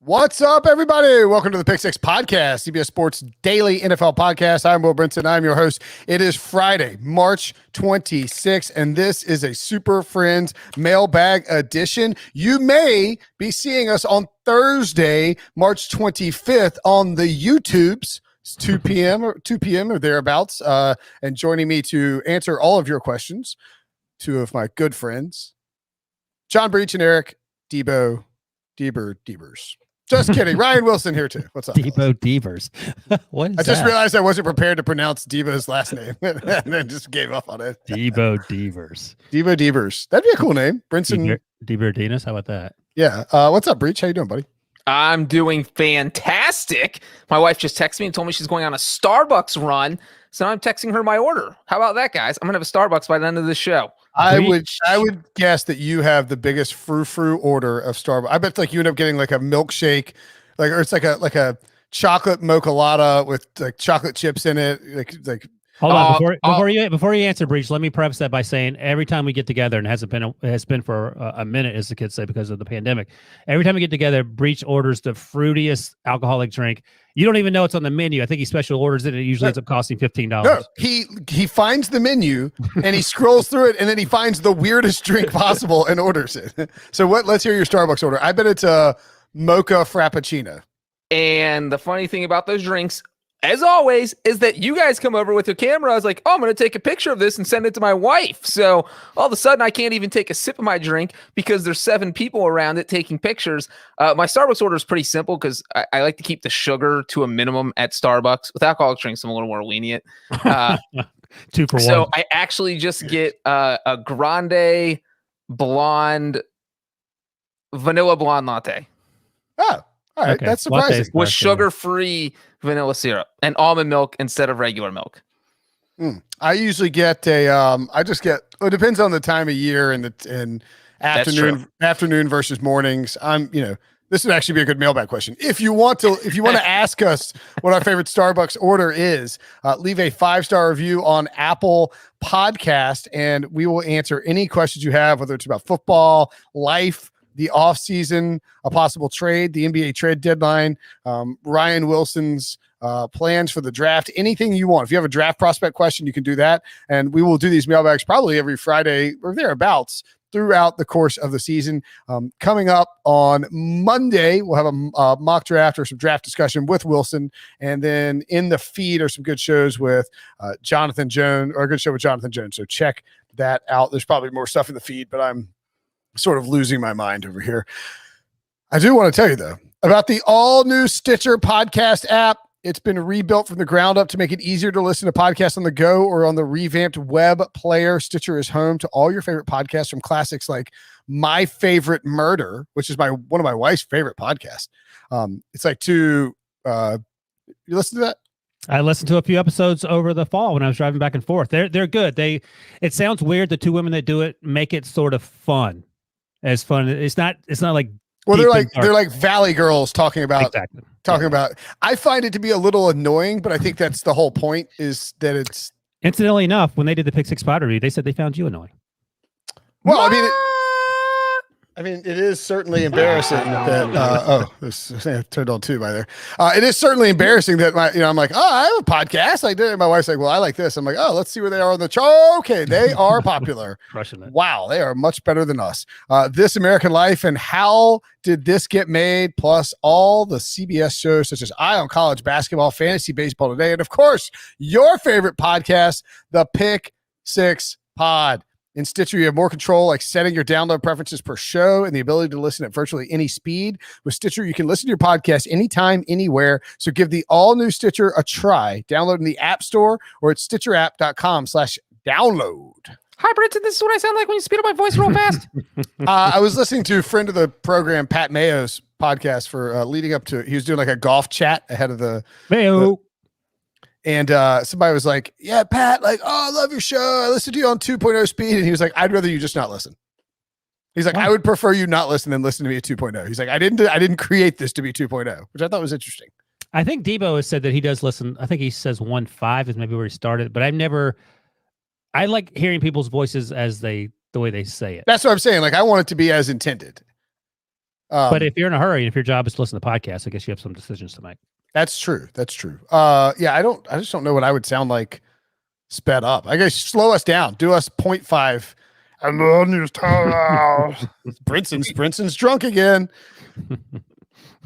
What's up, everybody? Welcome to the Pick Six Podcast, CBS Sports Daily NFL Podcast. I'm Will Brinson. I'm your host. It is Friday, March 26th, and this is a Super Friends Mailbag edition. You may be seeing us on Thursday, March 25th on the YouTubes. It's 2 p.m. or thereabouts. And joining me to answer all of your questions, two of my good friends, John Breech and Eric Debo Devers. Just kidding. Ryan Wilson here too. What's up? Debo Devers. What is I just that? realized I wasn't prepared to pronounce Debo's last name and then just gave up on it. Debo Devers. Debo Devers. That'd be a cool name. Brinson. Deberdinas. How about that? Yeah. What's up, Breech? How you doing, buddy? I'm doing fantastic. My wife just texted me and told me she's going on a Starbucks run. So I'm texting her my order. How about that, guys? I'm going to have a Starbucks by the end of the show. I would guess that you have the biggest frou-frou order of Starbucks. I bet you end up getting like a milkshake, or it's like a chocolate mocha latte with like chocolate chips in it. Like Hold on, before you answer, Breech, let me preface that by saying every time we get together, and it has been for a minute, as the kids say, because of the pandemic. Every time we get together, Breech orders the fruitiest alcoholic drink. You don't even know it's on the menu. I think he special orders it, and it usually ends up costing $15. No, he finds the menu and he scrolls through it, and then he finds the weirdest drink possible and orders it. So let's hear your Starbucks order. I bet it's a mocha frappuccino. And the funny thing about those drinks, as always, is that you guys come over with your camera. I was like, oh, I'm going to take a picture of this and send it to my wife. So all of a sudden, I can't even take a sip of my drink because there's 7 people around it taking pictures. My Starbucks order is pretty simple because I like to keep the sugar to a minimum at Starbucks. With alcoholic drinks, I'm a little more lenient. 2 for 1. So I actually just get a grande blonde, vanilla blonde latte. Oh, all right. Okay. That's surprising. With sugar-free vanilla syrup and almond milk instead of regular milk. I usually get it depends on the time of year and afternoon versus mornings. This would actually be a good mailbag question. If you want to ask us what our favorite Starbucks order is, leave a 5-star review on Apple Podcast, and we will answer any questions you have, whether it's about football, life, the off season, a possible trade, the NBA trade deadline, Ryan Wilson's plans for the draft, anything you want. If you have a draft prospect question, you can do that. And we will do these mailbags probably every Friday or thereabouts throughout the course of the season. Coming up on Monday, we'll have a mock draft or some draft discussion with Wilson. And then in the feed are some good shows with Jonathan Jones, or a good show with Jonathan Jones. So check that out. There's probably more stuff in the feed, but I'm sort of losing my mind over here. I do want to tell you, though, about the all-new Stitcher podcast app. It's been rebuilt from the ground up to make it easier to listen to podcasts on the go or on the revamped web player. Stitcher is home to all your favorite podcasts, from classics like My Favorite Murder, which is one of my wife's favorite podcasts. It's like you listen to that? I listened to a few episodes over the fall when I was driving back and forth. They're good. It sounds weird. The 2 women that do it make it sort of fun. It's fun. It's not like, well, they're like Valley Girls talking about. I find it to be a little annoying, but I think that's the whole point, is that it's. Incidentally enough, when they did the Pick Six pod review, they said they found you annoying. Well, I mean, it is certainly embarrassing that. This turned on 2 by there. It is certainly embarrassing that I'm like, oh, I have a podcast. I did. And my wife's like, well, I like this. I'm like, oh, let's see where they are on the chart. Okay, they are popular. Crushing it. Wow, they are much better than us. This American Life and How Did This Get Made, plus all the CBS shows such as Eye on College Basketball, Fantasy Baseball Today, and of course, your favorite podcast, the Pick Six Pod. In Stitcher, you have more control, like setting your download preferences per show and the ability to listen at virtually any speed. With Stitcher, you can listen to your podcast anytime, anywhere. So give the all-new Stitcher a try. Download in the App Store or at stitcherapp.com/download. Hi, Brinson. This is what I sound like when you speed up my voice real fast. I was listening to a friend of the program, Pat Mayo's podcast, for leading up to it. He was doing like a golf chat ahead of the Mayo. And somebody was like, yeah, Pat, like, oh, I love your show. I listened to you on 2.0 speed. And he was like, I'd rather you just not listen. He's like, I would prefer you not listen than listen to me at 2.0. He's like, I didn't create this to be 2.0, which I thought was interesting. I think Debo has said that he does listen. I think he says 1.5 is maybe where he started, but I like hearing people's voices the way they say it. That's what I'm saying. Like, I want it to be as intended. But if you're in a hurry, if your job is to listen to podcasts, I guess you have some decisions to make. That's true. Yeah, I just don't know what I would sound like sped up. I guess slow us down. Do us 0.5. And then you Brinson's drunk again.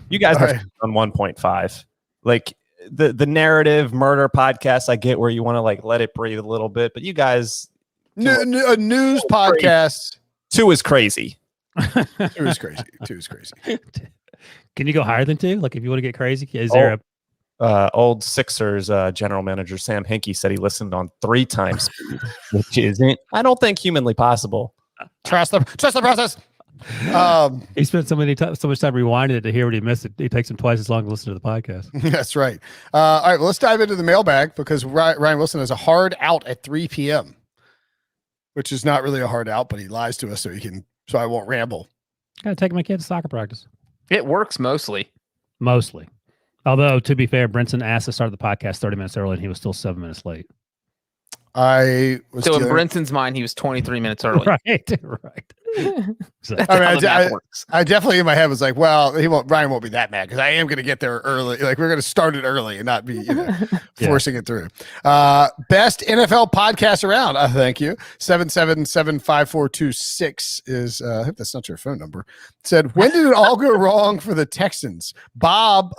You guys are on 1.5. Like the narrative murder podcast, I get where you want to like let it breathe a little bit, but you guys a news podcast. 2 is crazy. 2 is crazy. 2 is crazy. Can you go higher than 2? Like if you want to get crazy, is there a old Sixers general manager Sam Hinkie said he listened on 3 times speed, which isn't, I don't think, humanly possible. Trust the process. He spent so much time rewinding it to hear what he missed. It takes him twice as long to listen to the podcast. That's right. All right, well, let's dive into the mailbag because Ryan Wilson has a hard out at 3 p.m., which is not really a hard out, but he lies to us so I won't ramble. Got to take my kid to soccer practice. It works mostly. Although, to be fair, Brinson asked to start the podcast 30 minutes early, and he was still 7 minutes late. In Brinson's mind, he was 23 minutes early. Right. So, I definitely in my head was like, well, Ryan won't be that mad because I am going to get there early. Like we're going to start it early and not be forcing it through. Best NFL podcast around. Thank you. 7775426 is. I hope that's not your phone number. Said, when did it all go wrong for the Texans? Bob.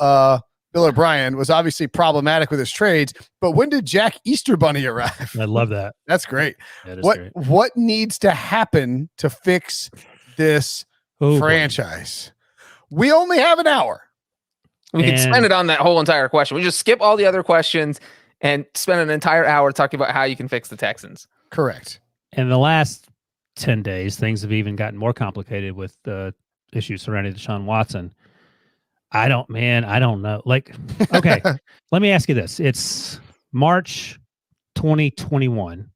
Bill O'Brien was obviously problematic with his trades, but when did Jack Easter Bunny arrive? I love that. That's great. What needs to happen to fix this franchise? We only have an hour. We can spend it on that whole entire question. We just skip all the other questions and spend an entire hour talking about how you can fix the Texans. Correct. In the last 10 days, things have even gotten more complicated with the issues surrounding Deshaun Watson. I don't know. Like, okay, let me ask you this. It's March 2021.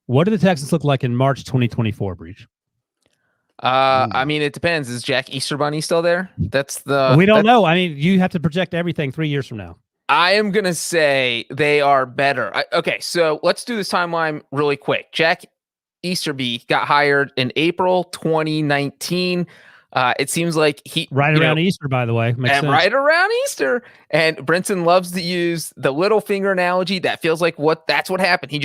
What do the Texans look like in March 2024, Breech? I mean, it depends. Is Jack Easter Bunny still there? We don't know. I mean, you have to project everything 3 years from now. I am going to say they are better. Okay, so let's do this timeline really quick. Jack Easterby got hired in April 2019. It seems like around Easter, by the way. Makes sense. Right around Easter. And Brinson loves to use the little finger analogy. That feels like that's what happened. He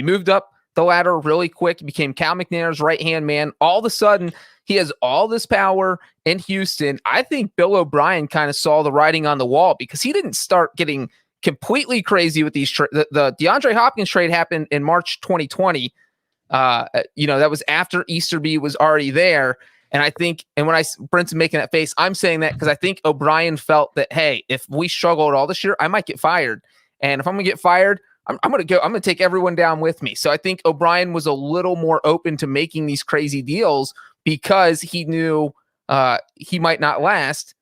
moved up the ladder really quick. He became Cal McNair's right-hand man. All of a sudden, he has all this power in Houston. I think Bill O'Brien kind of saw the writing on the wall because he didn't start getting completely crazy with these. The DeAndre Hopkins trade happened in March 2020. That was after Easterby was already there. And I think, and when Brinson making that face, I'm saying that because I think O'Brien felt that, hey, if we struggle at all this year, I might get fired. And if I'm going to get fired, I'm going to take everyone down with me. So I think O'Brien was a little more open to making these crazy deals because he knew he might not last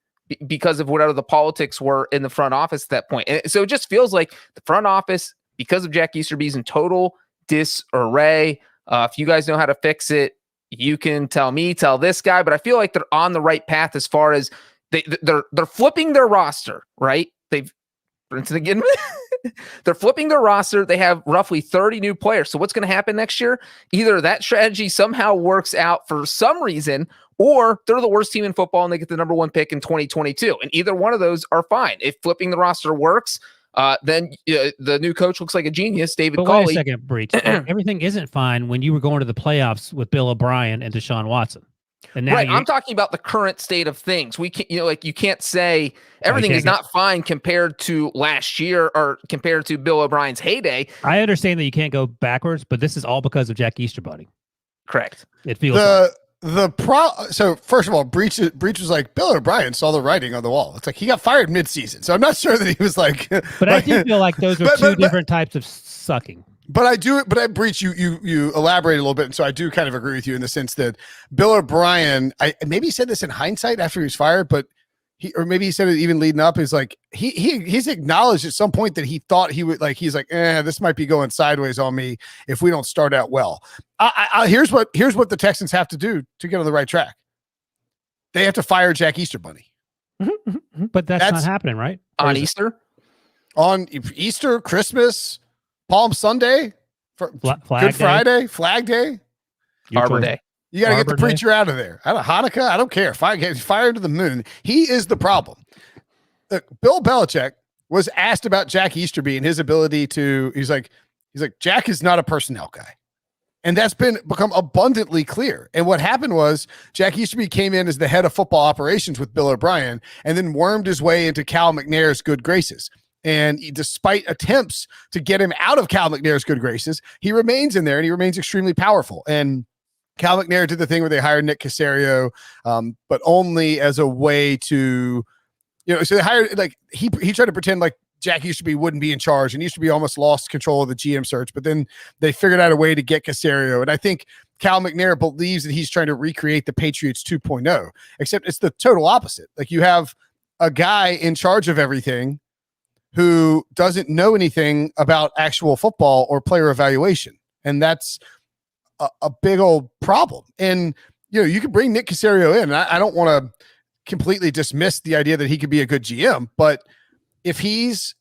because of whatever the politics were in the front office at that point. And so it just feels like the front office, because of Jack Easterby's in total disarray. If you guys know how to fix it, you can tell this guy, but I feel like they're on the right path as far as they're flipping their roster, right? Brinson again. They're flipping their roster. They have roughly 30 new players. So what's going to happen next year? Either that strategy somehow works out for some reason, or they're the worst team in football and they get the number 1 pick in 2022. And either one of those are fine. If flipping the roster works, then the new coach looks like a genius, David Culley. Wait a second, Breech. Everything isn't fine when you were going to the playoffs with Bill O'Brien and Deshaun Watson. And now I'm talking about the current state of things. We can't, you can't say everything is not fine compared to last year or compared to Bill O'Brien's heyday. I understand that you can't go backwards, but this is all because of Jack Easterbunny. Correct. It feels so first of all, Breech was like, Bill O'Brien saw the writing on the wall. It's like he got fired mid-season. So I'm not sure that he was like, but I do feel like those are two different types of sucking. But I Breech, you elaborate a little bit. And so I do kind of agree with you in the sense that Bill O'Brien, maybe he said this in hindsight after he was fired, but maybe he said it even leading up, is like, he's acknowledged at some point that he thought he would, like, he's like, this might be going sideways on me if we don't start out well. Here's what the Texans have to do to get on the right track. They have to fire Jack Easterbunny. But that's not happening, right? On Easter? On Easter, Christmas, Palm Sunday, Flag Good Friday, Flag Day, Arbor Day. You got to get the preacher out of there. Hanukkah, I don't care. Fire to the moon. He is the problem. Look, Bill Belichick was asked about Jack Easterby and his ability to. He's like, Jack is not a personnel guy, and that's become abundantly clear. And what happened was Jack Easterby came in as the head of football operations with Bill O'Brien, and then wormed his way into Cal McNair's good graces. And despite attempts to get him out of Cal McNair's good graces, he remains in there, and he remains extremely powerful. And Cal McNair did the thing where they hired Nick Caserio, but only as a way to, so they hired, like, he tried to pretend like Jack Easterby wouldn't be in charge, and Easterby almost lost control of the GM search, but then they figured out a way to get Caserio. And I think Cal McNair believes that he's trying to recreate the Patriots 2.0, except it's the total opposite. Like, you have a guy in charge of everything who doesn't know anything about actual football or player evaluation. And that's a big old problem. And, you can bring Nick Caserio in. And I don't want to completely dismiss the idea that he could be a good GM, but if he's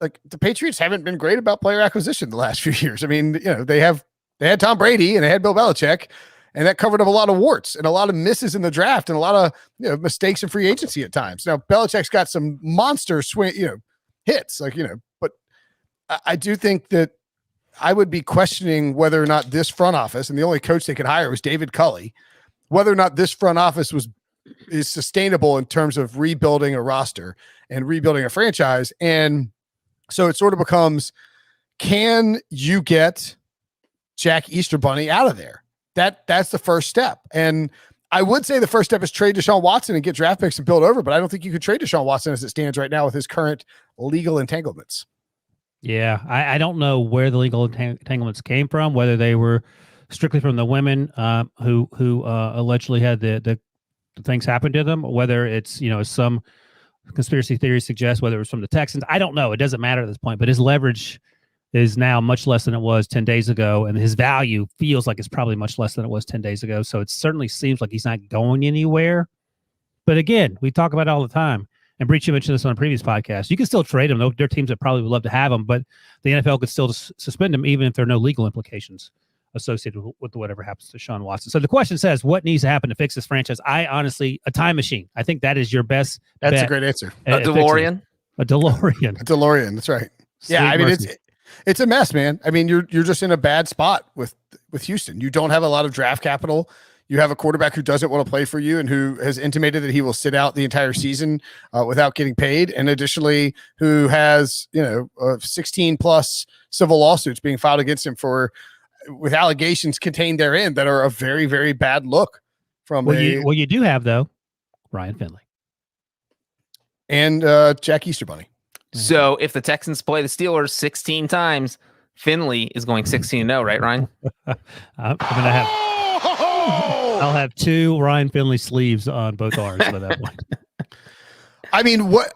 like, the Patriots haven't been great about player acquisition the last few years. I mean, they had Tom Brady and they had Bill Belichick, and that covered up a lot of warts and a lot of misses in the draft and a lot of mistakes in free agency at times. Now, Belichick's got some monster swing, hits, but I do think that I would be questioning whether or not this front office, and the only coach they could hire was David Culley, whether or not this front office is sustainable in terms of rebuilding a roster and rebuilding a franchise. And so it sort of becomes, can you get Jack Easterbunny out of there? That's the first step. And I would say the first step is trade Deshaun Watson and get draft picks and build over, but I don't think you could trade Deshaun Watson as it stands right now with his current legal entanglements. Yeah, I don't know where the legal entanglements came from, whether they were strictly from the women who allegedly had the things happen to them, whether it's, some conspiracy theories suggest whether it was from the Texans. I don't know. It doesn't matter at this point, but his leverage is now much less than it was 10 days ago. And his value feels like it's probably much less than it was 10 days ago. So it certainly seems like he's not going anywhere. But again, we talk about it all the time. And Breech, you mentioned this on a previous podcast. You can still trade him. There are teams that probably would love to have him, but the NFL could still suspend him even if there are no legal implications associated with whatever happens to Deshaun Watson. So the question says, what needs to happen to fix this franchise? I honestly, a time machine. I think that is your best. That's a great answer. A DeLorean. A DeLorean. A DeLorean. That's right. Yeah, I mean, it's a mess, man. I mean, you're just in a bad spot with Houston. You don't have a lot of draft capital. You have a quarterback who doesn't want to play for you and who has intimated that he will sit out the entire season without getting paid. And additionally, who has, 16 plus civil lawsuits being filed against him with allegations contained therein that are a very, very bad look from you do have, though, Ryan Finley and Jack Easterbunny. So if the Texans play the Steelers 16 times, Finley is going 16-0, right, Ryan? I'll have 2 Ryan Finley sleeves on both arms by that point. I mean, what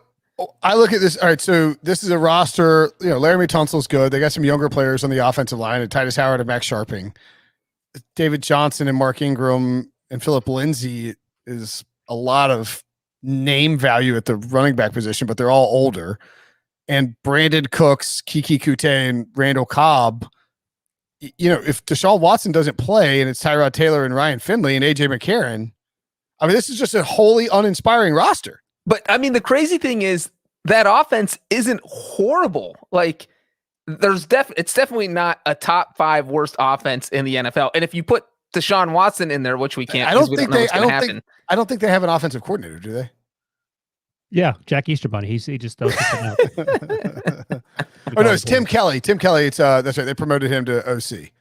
I look at this. All right, so this is a roster. Laramie Tunsil's good. They got some younger players on the offensive line, and Titus Howard and Max Sharping. David Johnson and Mark Ingram and Philip Lindsay is a lot of name value at the running back position, but they're all older. And Brandon Cooks, Kiki Kute, and Randall Cobb. If Deshaun Watson doesn't play and it's Tyrod Taylor and Ryan Finley and AJ McCarron, I mean, this is just a wholly uninspiring roster. But I mean, the crazy thing is that offense isn't horrible. Like, it's definitely not a top 5 worst offense in the NFL. And if you put Deshaun Watson in there, which we can't, I don't think they have an offensive coordinator, do they? Yeah, Jack Easterbunny. He just does it. Oh no, it's Tim Kelly. Tim Kelly. It's that's right. They promoted him to OC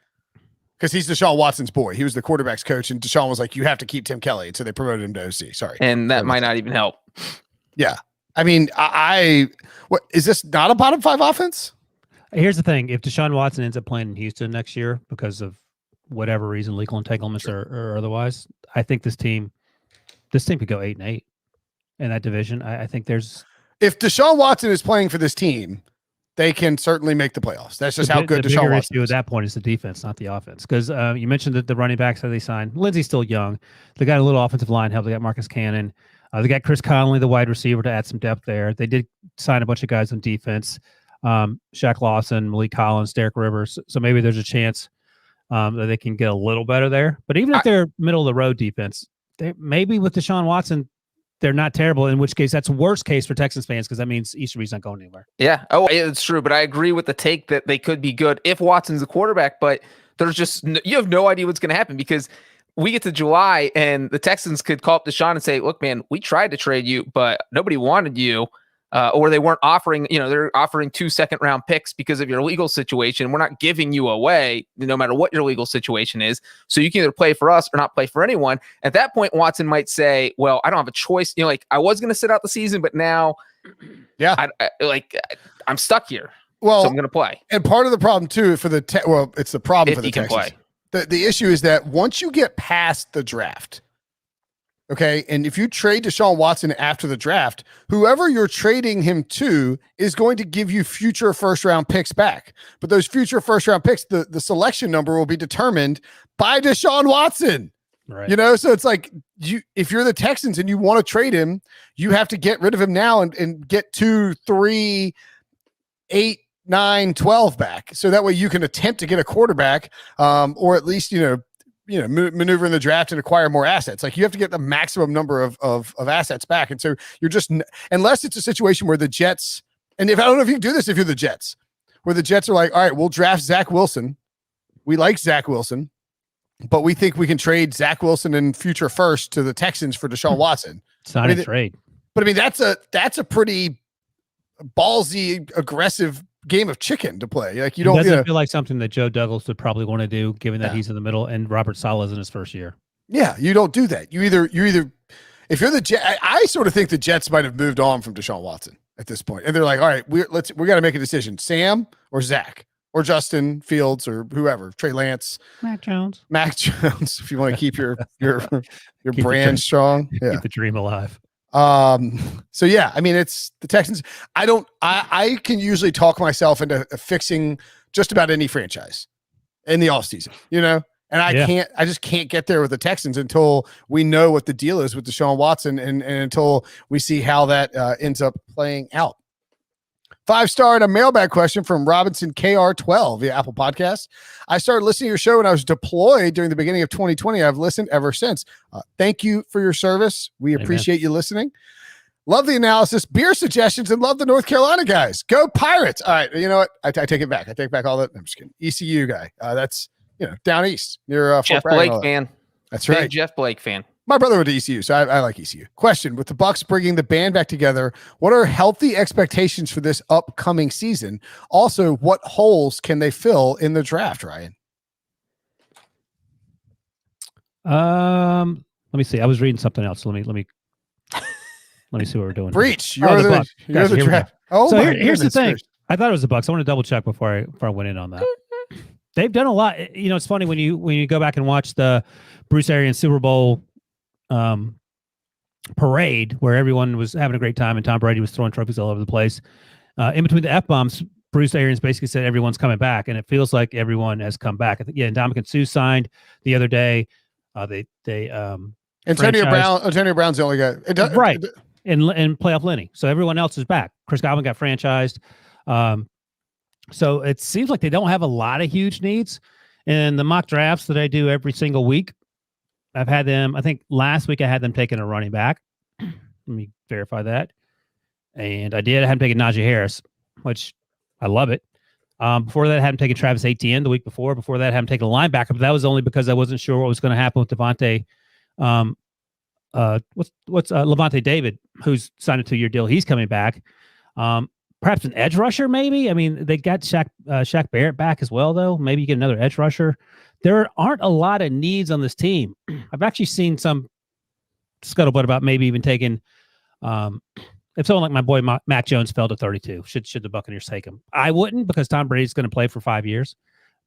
because he's Deshaun Watson's boy. He was the quarterback's coach, and Deshaun was like, "You have to keep Tim Kelly," and so they promoted him to OC. Sorry, and that might not even help. Yeah, I mean, what is this not a bottom 5 offense? Here's the thing: if Deshaun Watson ends up playing in Houston next year because of whatever reason, legal entanglements or otherwise, I think this team could go 8-8 in that division. I think if Deshaun Watson is playing for this team, they can certainly make the playoffs. That's just how good Deshaun Watson is. At that point is the defense, not the offense. Because you mentioned that the running backs that they signed, Lindsey's still young. They got a little offensive line help. They got Marcus Cannon. They got Chris Conley, the wide receiver, to add some depth there. They did sign a bunch of guys on defense. Shaq Lawson, Malik Collins, Derek Rivers. So maybe there's a chance that they can get a little better there. But even if they're middle of the road defense, they maybe with Deshaun Watson, they're not terrible, in which case that's worst case for Texans fans because that means Easterby's not going anywhere. Yeah. Oh, it's true. But I agree with the take that they could be good if Watson's the quarterback. But there's just you have no idea what's going to happen because we get to July and the Texans could call up Deshaun and say, look, man, we tried to trade you, but nobody wanted you. Or they weren't offering, they're offering 2 second-round picks because of your legal situation. We're not giving you away no matter what your legal situation is. So you can either play for us or not play for anyone. At that point, Watson might say, well, I don't have a choice. I was going to sit out the season, but now I'm stuck here. Well, so I'm going to play. And part of the problem too for it's the problem for the Texans. The issue is that once you get past the draft, okay, and if you trade Deshaun Watson after the draft, whoever you're trading him to is going to give you future first-round picks back. But those future first-round picks, the selection number will be determined by Deshaun Watson. Right. So it's like if you're the Texans and you want to trade him, you have to get rid of him now and get 2, 3, 8, 9, 12 back. So that way you can attempt to get a quarterback, or at least, maneuver in the draft and acquire more assets. Like you have to get the maximum number of assets back. And so you're just, unless it's a situation where the Jets, and I don't know if you can do this if you're the Jets, where the Jets are like, all right, we'll draft Zach Wilson. We like Zach Wilson, but we think we can trade Zach Wilson and future first to the Texans for Deshaun Watson. It's not a trade. But I mean, that's a pretty ballsy, aggressive game of chicken to play. Like you don't feel like something that Joe Douglas would probably want to do, given that he's in the middle and Robert Saleh's in his first year. Yeah, you don't do that. You either if you're the Jets, I sort of think the Jets might have moved on from Deshaun Watson at this point, and they're like, all right, we got to make a decision: Sam or Zach or Justin Fields or whoever, Trey Lance, Mac Jones. If you want to keep your brand strong, keep the dream alive. So yeah, I mean, it's the Texans. I can usually talk myself into fixing just about any franchise in the offseason, and I just can't get there with the Texans until we know what the deal is with Deshaun Watson and until we see how that ends up playing out. 5-star and a mailbag question from Robinson KR12 via Apple Podcast. I started listening to your show when I was deployed during the beginning of 2020. I've listened ever since. Thank you for your service. We appreciate you listening. Love the analysis, beer suggestions, and love the North Carolina guys. Go Pirates. All right. You know what? I take it back. I take back all that. I'm just kidding. ECU guy. That's, down east near Jeff Blake fan. That's right. Big Jeff Blake fan. My brother went to ECU, so I like ECU. Question: with the Bucs bringing the band back together, what are healthy expectations for this upcoming season? Also, what holes can they fill in the draft, Ryan? Let me see. I was reading something else. Let me see what we're doing. Breech, you're the draft. Oh, so here's the thing. I thought it was the Bucs. I want to double check before I went in on that. They've done a lot. It's funny when you go back and watch the Bruce Arians Super Bowl parade where everyone was having a great time and Tom Brady was throwing trophies all over the place. In between the F-bombs, Bruce Arians basically said everyone's coming back, and it feels like everyone has come back. I think, and Ndamukong Suh signed the other day. Antonio Brown's the only guy. Right. And playoff Lenny. So everyone else is back. Chris Godwin got franchised. So it seems like they don't have a lot of huge needs. And the mock drafts that I do every single week, I've had them, I think last week I had them taking a running back. Let me verify that. And I had them taking Najee Harris, which I love it. Before that, I had them taking Travis Etienne the week before. Before that, I had them taking a linebacker, but that was only because I wasn't sure what was going to happen with Devontae. Levante David, who's signed a 2-year deal. He's coming back. Perhaps an edge rusher, maybe. I mean, they got Shaq Barrett back as well, though. Maybe you get another edge rusher. There aren't a lot of needs on this team. I've actually seen some scuttlebutt about maybe even taking if someone like my boy Mac Jones fell to 32, should the Buccaneers take him? I wouldn't, because Tom Brady's going to play for 5 years.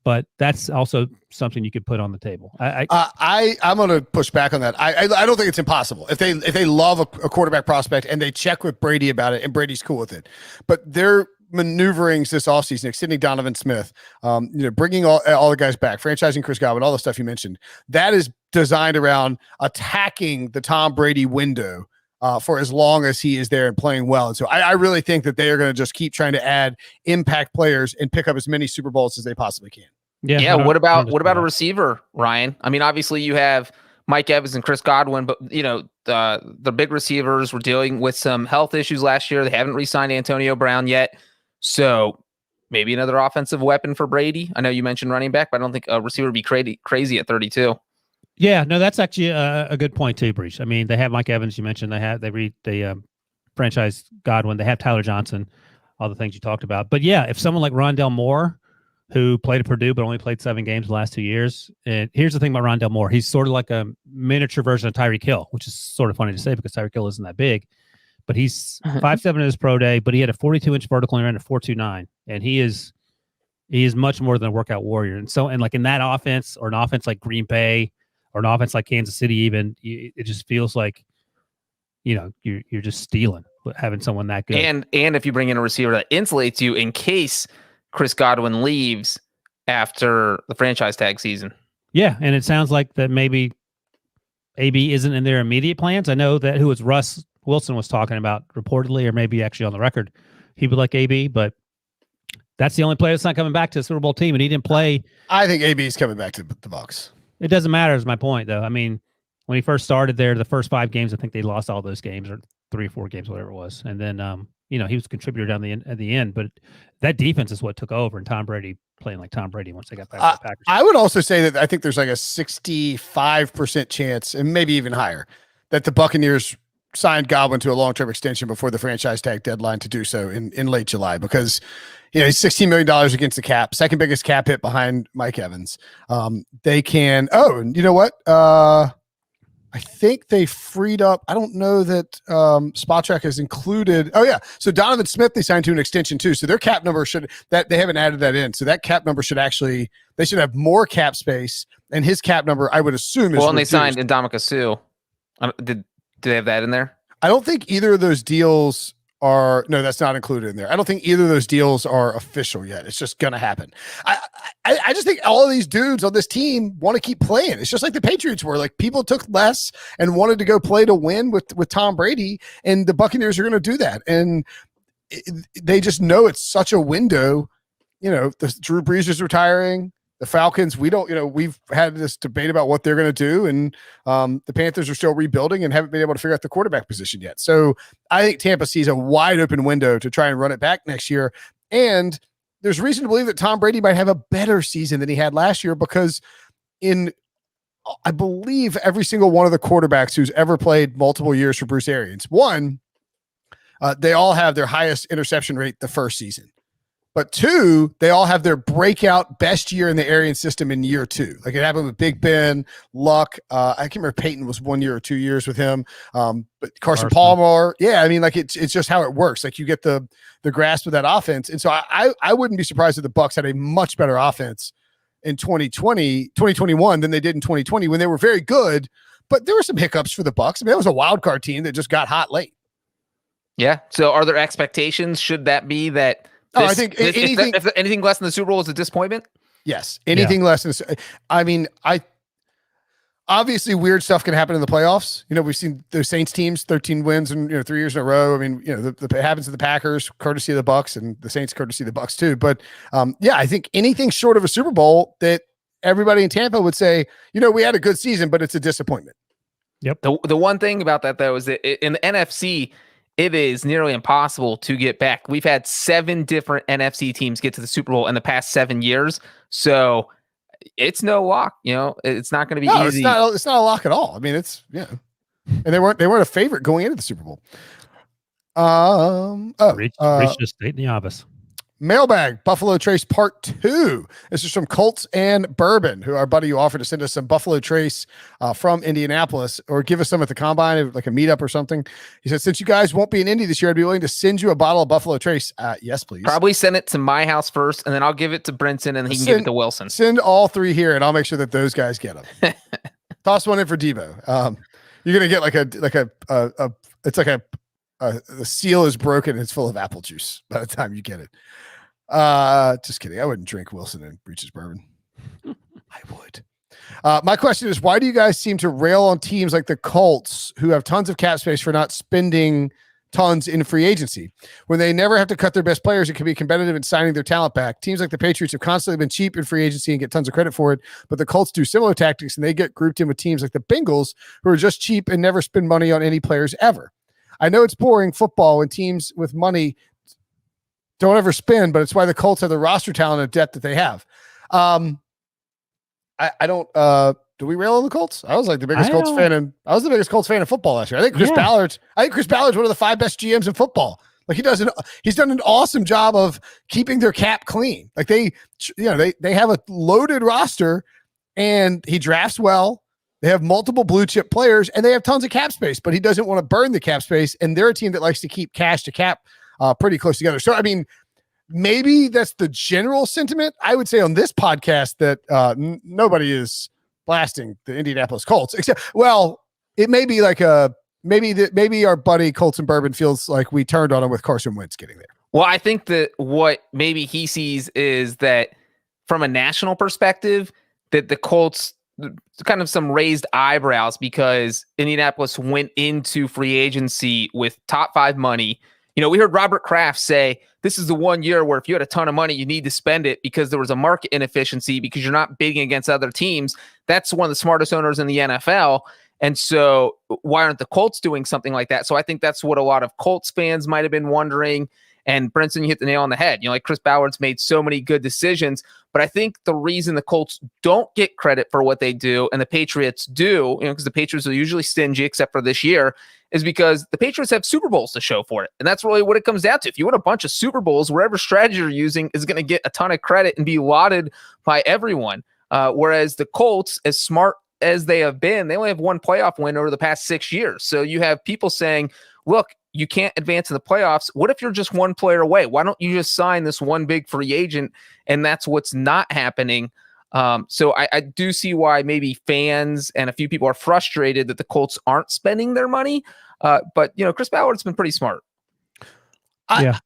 But that's also something you could put on the table. I'm going to push back on that. I don't think it's impossible if they love a quarterback prospect and they check with Brady about it and Brady's cool with it. But their maneuverings this offseason, extending Donovan Smith, bringing all the guys back, franchising Chris Godwin, all the stuff you mentioned, that is designed around attacking the Tom Brady window for as long as he is there and playing well. And so I really think that they are going to just keep trying to add impact players and pick up as many Super Bowls as they possibly can. Yeah. What about a receiver, Ryan? I mean, obviously you have Mike Evans and Chris Godwin, but the big receivers were dealing with some health issues last year. They haven't re-signed Antonio Brown yet, so maybe another offensive weapon for Brady. I know you mentioned running back, but I don't think a receiver would be crazy at 32. Yeah, no, that's actually a good point too, Breech. I mean, they have Mike Evans. You mentioned they franchise Godwin. They have Tyler Johnson, all the things you talked about. But yeah, if someone like Rondell Moore, who played at Purdue but only played 7 games the last 2 years, and here's the thing about Rondell Moore, he's sort of like a miniature version of Tyreek Hill, which is sort of funny to say because Tyreek Hill isn't that big, but he's 5'7" in his pro day, but he had a 42-inch vertical and ran a 4.29, and he is much more than a workout warrior. And like in that offense, or an offense like Green Bay, or an offense like Kansas City, even, it just feels like, you're just stealing having someone that good. And if you bring in a receiver that insulates you in case Chris Godwin leaves after the franchise tag season. Yeah, and it sounds like that maybe AB isn't in their immediate plans. I know that Russ Wilson was talking about reportedly, or maybe actually on the record, he would like AB, but that's the only player that's not coming back to the Super Bowl team, and he didn't play. I think AB is coming back to the Bucs. It doesn't matter, is my point, though. I mean, when he first started there, the first 5 games, I think they lost all those games, or 3 or 4 games, whatever it was. And then, he was a contributor at the end, but that defense is what took over, and Tom Brady playing like Tom Brady once they got back to the Packers. I would also say that I think there's like a 65% chance, and maybe even higher, that the Buccaneers signed Godwin to a long-term extension before the franchise tag deadline to do so in late July, because he's $16 million against the cap, second biggest cap hit behind Mike Evans. They can, and you know what? I think they freed up. I don't know that Spot Track is included. Oh yeah. So Donovan Smith, they signed to an extension too. So their cap number they haven't added that in. So that cap number they should have more cap space, and his cap number, I would assume, is well, and reduced. They signed Ndamukong Suh. Did they have that in there? I don't think either of those deals that's not included in there. I don't think either of those deals are official yet. It's just going to happen. I just think all of these dudes on this team want to keep playing. It's just like the Patriots were. Like, people took less and wanted to go play to win with Tom Brady, and the Buccaneers are going to do that. And they just know it's such a window. The Drew Brees is retiring. The Falcons, we've had this debate about what they're going to do, and the Panthers are still rebuilding and haven't been able to figure out the quarterback position yet. So I think Tampa sees a wide open window to try and run it back next year. And there's reason to believe that Tom Brady might have a better season than he had last year, because I believe every single one of the quarterbacks who's ever played multiple years for Bruce Arians, they all have their highest interception rate the first season. But 2, they all have their breakout best year in the Arians system in year 2. Like, it happened with Big Ben, Luck. I can't remember, Peyton was 1 year or 2 years with him. But Carson Palmer. Yeah, I mean, like, it's just how it works. Like, you get the grasp of that offense. And so I wouldn't be surprised if the Bucs had a much better offense in 2021 than they did in 2020, when they were very good. But there were some hiccups for the Bucs. I mean, it was a wild card team that just got hot late. Yeah. So are there expectations? Should that be that? I think anything less than the Super Bowl is a disappointment. Yes, anything less than. I mean, obviously weird stuff can happen in the playoffs. We've seen those Saints teams 13 wins and 3 years in a row. I mean, it happens to the Packers, courtesy of the Bucs, and the Saints, courtesy of the Bucs too. But I think anything short of a Super Bowl, that everybody in Tampa would say, we had a good season, but it's a disappointment. Yep. The one thing about that, though, is that in the NFC, it is nearly impossible to get back. We've had 7 different NFC teams get to the Super Bowl in the past 7 years. So it's no lock. It's not going to be easy. It's not a lock at all. I mean, and they weren't a favorite going into the Super Bowl. Reach the state in the obvious. Mailbag, Buffalo Trace Part 2. This is from Colts and Bourbon, who our buddy who offered to send us some Buffalo Trace from Indianapolis, or give us some at the Combine, like a meetup or something. He said, since you guys won't be in Indy this year, I'd be willing to send you a bottle of Buffalo Trace. Yes, please. Probably send it to my house first, and then I'll give it to Brinson, and he can give it to Wilson. Send all 3 here, and I'll make sure that those guys get them. Toss one in for Debo. You're gonna get the seal is broken and it's full of apple juice by the time you get it. Just kidding. I wouldn't drink Wilson and Breech's bourbon. I would. My question is, why do you guys seem to rail on teams like the Colts, who have tons of cap space, for not spending tons in free agency. When they never have to cut their best players, it can be competitive in signing their talent back. Teams like the Patriots have constantly been cheap in free agency and get tons of credit for it, but the Colts do similar tactics, and they get grouped in with teams like the Bengals, who are just cheap and never spend money on any players ever. I know it's boring football when teams with money don't ever spend, but it's why the Colts have the roster talent and depth that they have. I don't do we rail on the Colts? I was like the biggest Colts fan, and I was the biggest Colts fan of football last year. I think Chris Ballard's one of the 5 best GMs in football. Like he's done an awesome job of keeping their cap clean. Like they have a loaded roster, and he drafts well. They have multiple blue chip players, and they have tons of cap space, but he doesn't want to burn the cap space. And they're a team that likes to keep cash to cap pretty close together. So, I mean, maybe that's the general sentiment. I would say on this podcast that nobody is blasting the Indianapolis Colts, except, well, it may be like maybe our buddy Colts and Bourbon feels like we turned on him with Carson Wentz getting there. Well, I think that what maybe he sees is that from a national perspective, that the Colts kind of some raised eyebrows because Indianapolis went into free agency with top 5 money. You know, we heard Robert Kraft say, this is the one year where if you had a ton of money, you need to spend it because there was a market inefficiency because you're not bidding against other teams. That's one of the smartest owners in the NFL. And so why aren't the Colts doing something like that? So I think that's what a lot of Colts fans might have been wondering. And Brinson, you hit the nail on the head. You know, like Chris Ballard's made so many good decisions, but I think the reason the Colts don't get credit for what they do and the Patriots do, you know, because the Patriots are usually stingy except for this year, is because the Patriots have Super Bowls to show for it. And that's really what it comes down to. If you win a bunch of Super Bowls, whatever strategy you're using is going to get a ton of credit and be lauded by everyone. Whereas the Colts, as smart as they have been, they only have 1 playoff win over the past 6 years. So you have people saying, look, you can't advance in the playoffs. What if you're just 1 player away? Why don't you just sign this one big free agent? And that's what's not happening. So I do see why maybe fans and a few people are frustrated that the Colts aren't spending their money. But, you know, Chris Ballard's been pretty smart. I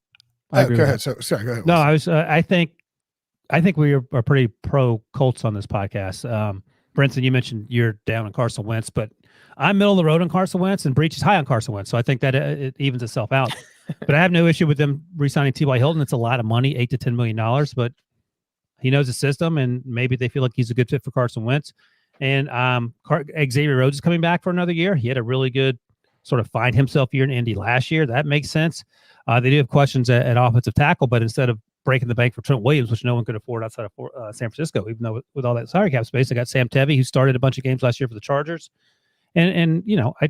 agree. Go ahead. Sorry, go ahead. No, I think we are pretty pro Colts on this podcast. Brinson, you mentioned you're down on Carson Wentz, but I'm middle of the road on Carson Wentz, and Breech is high on Carson Wentz. So I think that it evens itself out. But I have no issue with them re-signing T.Y. Hilton. It's a lot of money, $8 to $10 million, but he knows the system, and maybe they feel like he's a good fit for Carson Wentz. And Xavier Rhodes is coming back for another year. He had a really good sort of find himself year in Indy last year. That makes sense. They do have questions at offensive tackle, but instead of breaking the bank for Trent Williams, which no one could afford outside of San Francisco, even though with all that salary cap space, they got Sam Tevy, who started a bunch of games last year for the Chargers. And you know, I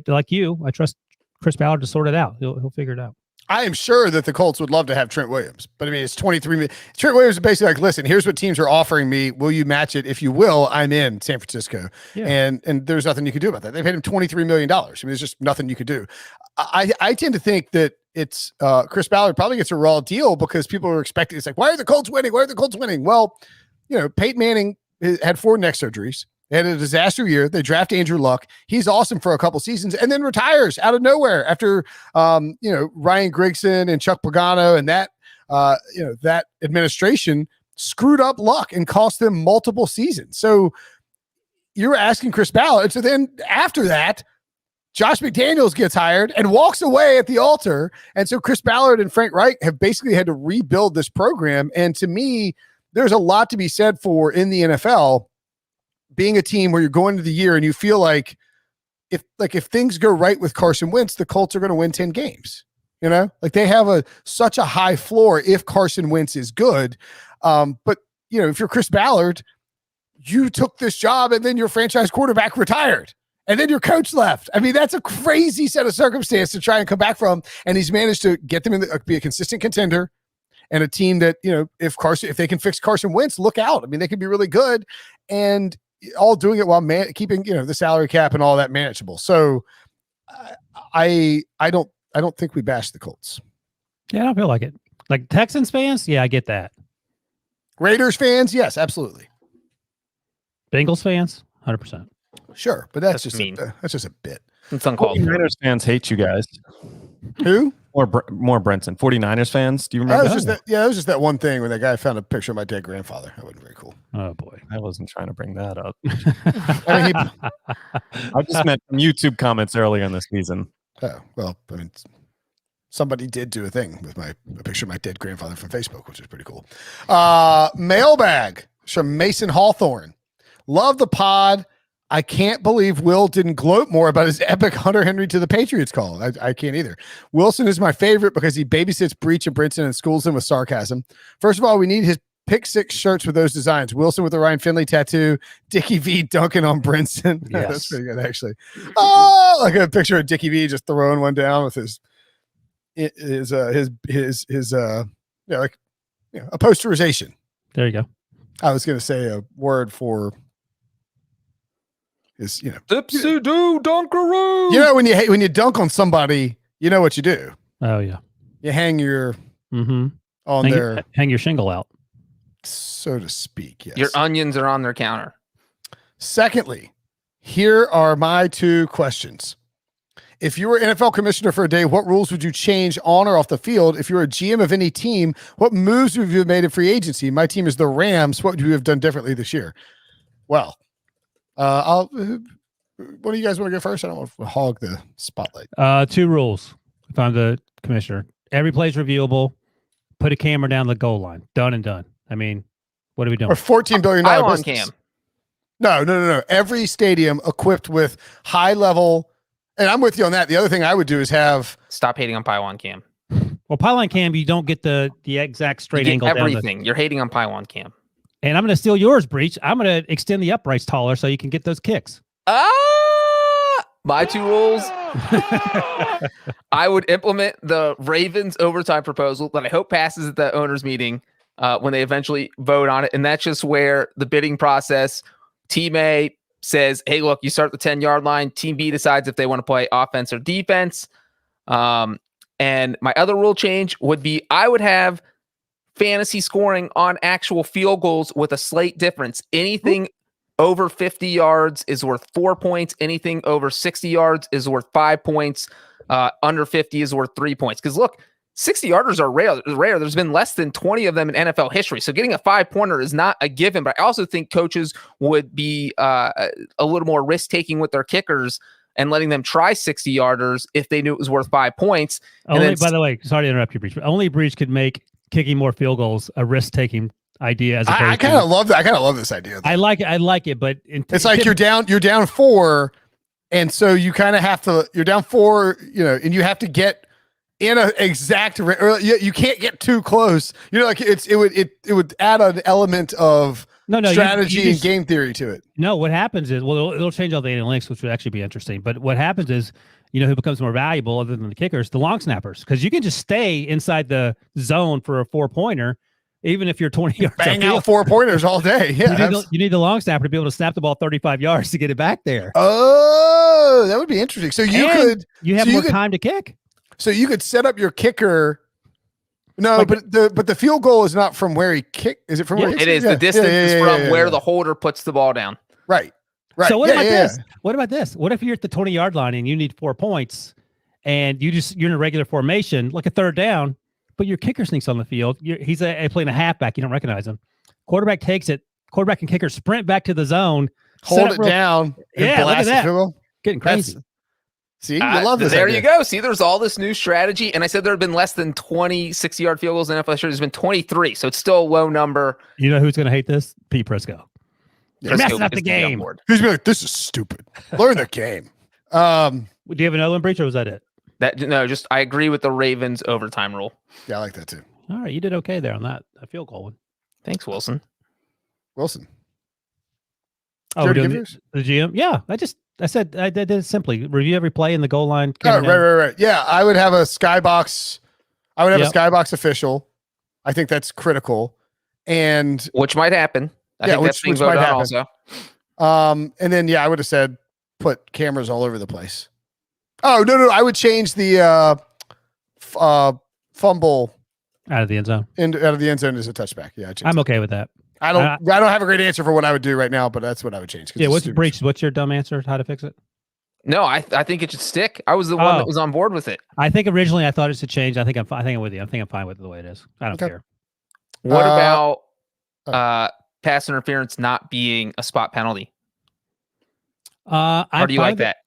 trust Chris Ballard to sort it out. He'll figure it out. I am sure that the Colts would love to have Trent Williams, but I mean, it's 23 million. Trent Williams is basically like, listen, here's what teams are offering me. Will you match it? If you will, I'm in San Francisco. Yeah. And there's nothing you can do about that. They've paid him $23 million. I mean, there's just nothing you could do. I tend to think that it's Chris Ballard probably gets a raw deal because people are expecting, it's like, why are the Colts winning? Why are the Colts winning? Well, you know, Peyton Manning had 4 neck surgeries. They had a disaster year. They draft Andrew Luck. He's awesome for a couple seasons and then retires out of nowhere after, Ryan Grigson and Chuck Pagano and that administration screwed up Luck and cost them multiple seasons. So you're asking Chris Ballard. So then after that, Josh McDaniels gets hired and walks away at the altar. And so Chris Ballard and Frank Reich have basically had to rebuild this program. And to me, there's a lot to be said for in the NFL being a team where you're going into the year and you feel like if things go right with Carson Wentz, the Colts are going to win 10 games, you know, like they have such a high floor if Carson Wentz is good. But you know, if you're Chris Ballard, you took this job and then your franchise quarterback retired and then your coach left. I mean, that's a crazy set of circumstances to try and come back from. And he's managed to get them be a consistent contender and a team that, you know, if they can fix Carson Wentz, look out. I mean, they could be really good. And all doing it while keeping, you know, the salary cap and all that manageable. So I don't think we bash the Colts. Yeah, I don't feel like it. Like Texans fans, yeah, I get that. Raiders fans, yes, absolutely. Bengals fans, 100%. Sure, but that's just a bit. It's uncalled. 49ers fans hate you guys. Who? More Brinson. 49ers fans. Do you remember? That was just that one thing when that guy found a picture of my dead grandfather. That wasn't very cool. Oh boy, I wasn't trying to bring that up. I just meant some YouTube comments earlier in the season. Oh well, I mean, somebody did do a thing with a picture of my dead grandfather from Facebook, which is pretty cool. Mailbag from Mason Hawthorne. Love the pod. I can't believe Will didn't gloat more about his epic Hunter Henry to the Patriots call. I can't either. Wilson is my favorite because he babysits Breech and Brinson and schools him with sarcasm. First of all, we need his pick six shirts with those designs. Wilson with the Ryan Finley tattoo, Dickie V dunking on Brinson. Yes. That's pretty good, actually. Oh, like a picture of Dickie V just throwing one down with a posterization. There you go. I was going to say a word for his, Dipsy-doo, dunkaroo. When you dunk on somebody, you know what you do. Oh yeah. You hang your hang your shingle out, so to speak. Yes. Your onions are on their counter. Secondly, here are my two questions. If you were NFL commissioner for a day, what rules would you change on or off the field? If you were a GM of any team, what moves would you have made in free agency? My team is the Rams. What would you have done differently this year? Well, one of you guys want to go first? I don't want to hog the spotlight. 2 rules. If I'm the commissioner, every play is reviewable. Put a camera down the goal line. Done and done. I mean, what are we doing? Or $14 billion pylon business. cam. No. Every stadium equipped with high level. And I'm with you on that. The other thing I would do is stop hating on pylon cam. Well, pylon cam, you don't get the exact straight angle. Everything. You're hating on pylon cam. And I'm going to steal yours, Breech. I'm going to extend the uprights taller so you can get those kicks. My 2 rules. I would implement the Ravens overtime proposal that I hope passes at the owners meeting when they eventually vote on it. And that's just where the bidding process, Team A says, hey, look, you start the 10-yard line. Team B decides if they want to play offense or defense. And my other rule change would be I would have fantasy scoring on actual field goals with a slight difference. Anything over 50 yards is worth 4 points. Anything over 60 yards is worth 5 points. Under 50 is worth 3 points. Because look, 60-yarders are rare. There's been less than 20 of them in NFL history. So getting a 5-pointer is not a given. But I also think coaches would be a little more risk-taking with their kickers and letting them try 60-yarders if they knew it was worth 5 points. By the way, sorry to interrupt you, Breech, but only Breech could make kicking more field goals a risk-taking idea. As I kind of love that. I kind of love this idea. I like it, but it's like you're down 4, and so you kind of have to. You're down 4, and you have to get in an exact. You can't get too close. Like it would add an element of strategy and game theory to it. No, what happens is, it'll change all the analytics, which would actually be interesting. But what happens is, who becomes more valuable other than the kickers? The long snappers, because you can just stay inside the zone for a 4-pointer, even if you're 20 yards. Bang out 4-pointers all day. Yeah, you need the long snapper to be able to snap the ball 35 yards to get it back there. Oh, that would be interesting. So you have more time to kick. So you could set up your kicker. No, but the field goal is not from where he kicked. Is it from where it is? The distance is from where the holder puts the ball down. Right. So what about this? What about this? What if you're at the 20-yard line and you need 4 points and you're in a regular formation, like a third down, but your kicker sneaks on the field. He's playing a halfback. You don't recognize him. Quarterback takes it. Quarterback and kicker sprint back to the zone. Hold it down. Yeah, look at that. Getting crazy. See, you love this. There you go. See, there's all this new strategy. And I said there have been less than 20 60-yard field goals in NFL history. There's been 23. So it's still a low number. You know who's going to hate this? Pete Prisco. You're messing up the game. He's be like, this is stupid. Learn the game. Do you have another one, Breech, or was that it? I agree with the Ravens overtime rule. Yeah, I like that too. All right, you did okay there on that. I feel goal one. Thanks, Wilson. Oh, we're doing the GM? Yeah, I said I did it simply. Review every play in the goal line. Oh, right. Yeah, I would have a skybox. I would have a skybox official. I think that's critical. And which might happen. I think that's being voted on also. And then I would have said put cameras all over the place. Oh, no, I would change the fumble out of the end zone. Out of the end zone is a touchback. Yeah, I'm okay with that. I don't have a great answer for what I would do right now, but that's what I would change. Yeah, what's your dumb answer? How to fix it? No, I think it should stick. I was the one that was on board with it. I think originally I thought it should change. I think I'm with you. I think I'm fine with it the way it is. I don't care. What about pass interference not being a spot penalty? How do you like that?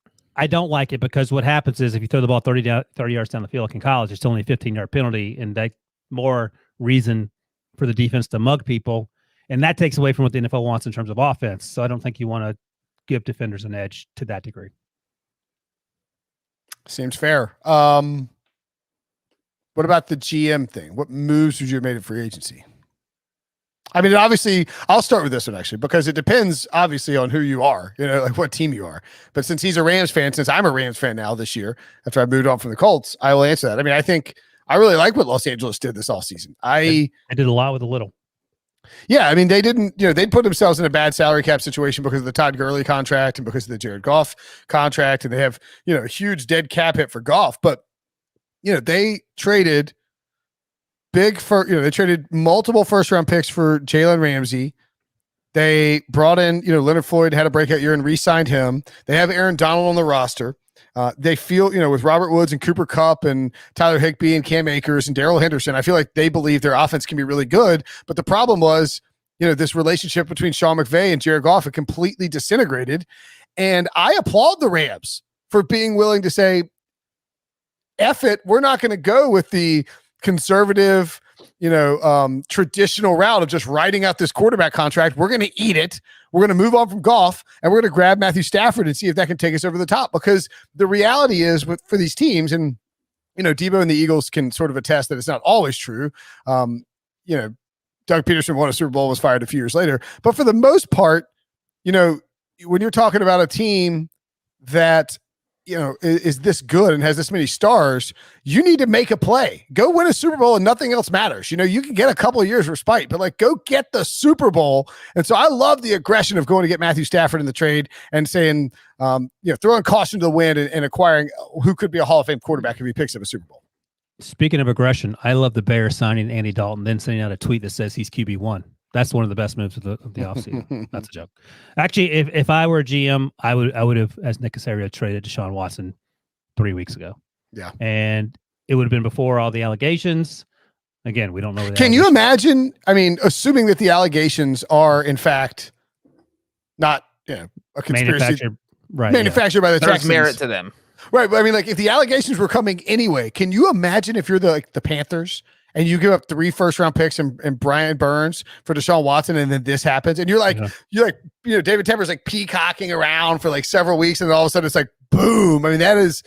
I don't like it because what happens is if you throw the ball 30 yards down the field like in college, it's only a 15-yard penalty, and that more reason for the defense to mug people, and that takes away from what the NFL wants in terms of offense. So I don't think you want to give defenders an edge to that degree. Seems fair. What about the GM thing? What moves would you have made in free agency? I mean, obviously, I'll start with this one actually, because it depends obviously on who you are, like what team you are. But since he's a Rams fan, since I'm a Rams fan now this year, after I moved on from the Colts, I will answer that. I mean, I think I really like what Los Angeles did this offseason. I did a lot with a little. Yeah, I mean, they didn't, they put themselves in a bad salary cap situation because of the Todd Gurley contract and because of the Jared Goff contract, and they have, a huge dead cap hit for Goff. But, they traded they traded multiple first-round picks for Jalen Ramsey. They brought in, Leonard Floyd had a breakout year and re-signed him. They have Aaron Donald on the roster. They feel, with Robert Woods and Cooper Kupp and Tyler Higbee and Cam Akers and Darrell Henderson, I feel like they believe their offense can be really good. But the problem was, this relationship between Sean McVay and Jared Goff had completely disintegrated. And I applaud the Rams for being willing to say, F it, we're not going to go with the conservative, traditional route of just writing out this quarterback contract. We're going to eat it. We're going to move on from Goff, and we're going to grab Matthew Stafford and see if that can take us over the top. Because the reality is for these teams, and, Debo and the Eagles can sort of attest that it's not always true. Doug Peterson won a Super Bowl, was fired a few years later. But for the most part, when you're talking about a team that, is this good and has this many stars, you need to make a play. Go win a Super Bowl and nothing else matters. You can get a couple of years respite, but go get the Super Bowl. And so I love the aggression of going to get Matthew Stafford in the trade and saying, throwing caution to the wind and acquiring who could be a Hall of Fame quarterback if he picks up a Super Bowl. Speaking of aggression, I love the Bears signing Andy Dalton, then sending out a tweet that says he's QB1. That's one of the best moves of the offseason. That's a joke. Actually, if I were a GM, I would have, as Nick Casario, traded Deshaun Watson 3 weeks ago. Yeah. And it would have been before all the allegations. Again, we don't know. Can you imagine? I mean, assuming that the allegations are in fact not, a conspiracy manufactured by the Texans. There's merit to them. Right. But I mean, if the allegations were coming anyway, can you imagine if you're the Panthers and you give up 3 first-round picks and Brian Burns for Deshaun Watson, and then this happens, and you're like, David Tepper's peacocking around for several weeks, and then all of a sudden it's boom. I mean, that is.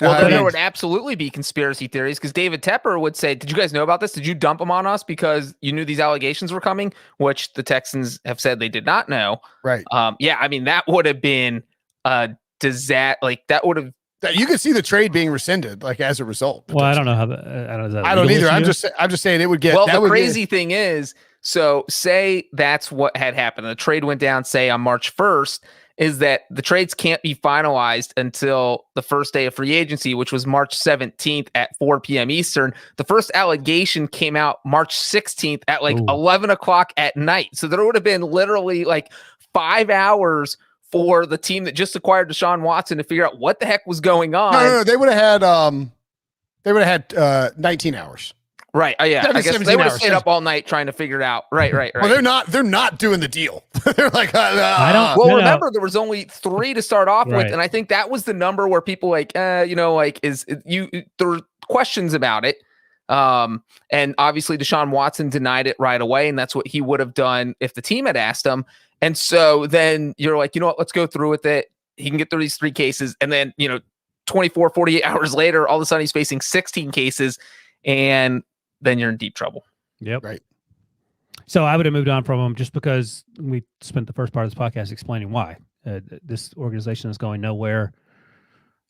Well, there would absolutely be conspiracy theories, because David Tepper would say, "Did you guys know about this? Did you dump them on us because you knew these allegations were coming?" Which the Texans have said they did not know. Right. Yeah. I mean, that would have been a disaster. That would have. You could see the trade being rescinded, as a result. Well, I don't know how. I don't either. I'm just saying it would get. Well, the crazy thing is, so say that's what had happened. The trade went down, say on March 1st, is that the trades can't be finalized until the first day of free agency, which was March 17th at 4 p.m. Eastern. The first allegation came out March 16th at 11 o'clock at night. So there would have been literally 5 hours for the team that just acquired Deshaun Watson to figure out what the heck was going on. No, they would have had 19 hours. Right. Oh, yeah. I guess they would have stayed up all night trying to figure it out. Right. Well, they're not doing the deal. They're remember there was only 3 to start off with. And I think that was the number where people there were questions about it. And obviously Deshaun Watson denied it right away. And that's what he would have done if the team had asked him. And so then you're like, you know what, let's go through with it. He can get through these 3 cases. And then, 24, 48 hours later, all of a sudden he's facing 16 cases, and then you're in deep trouble. Yep. Right. So I would have moved on from him just because we spent the first part of this podcast explaining why this organization is going nowhere.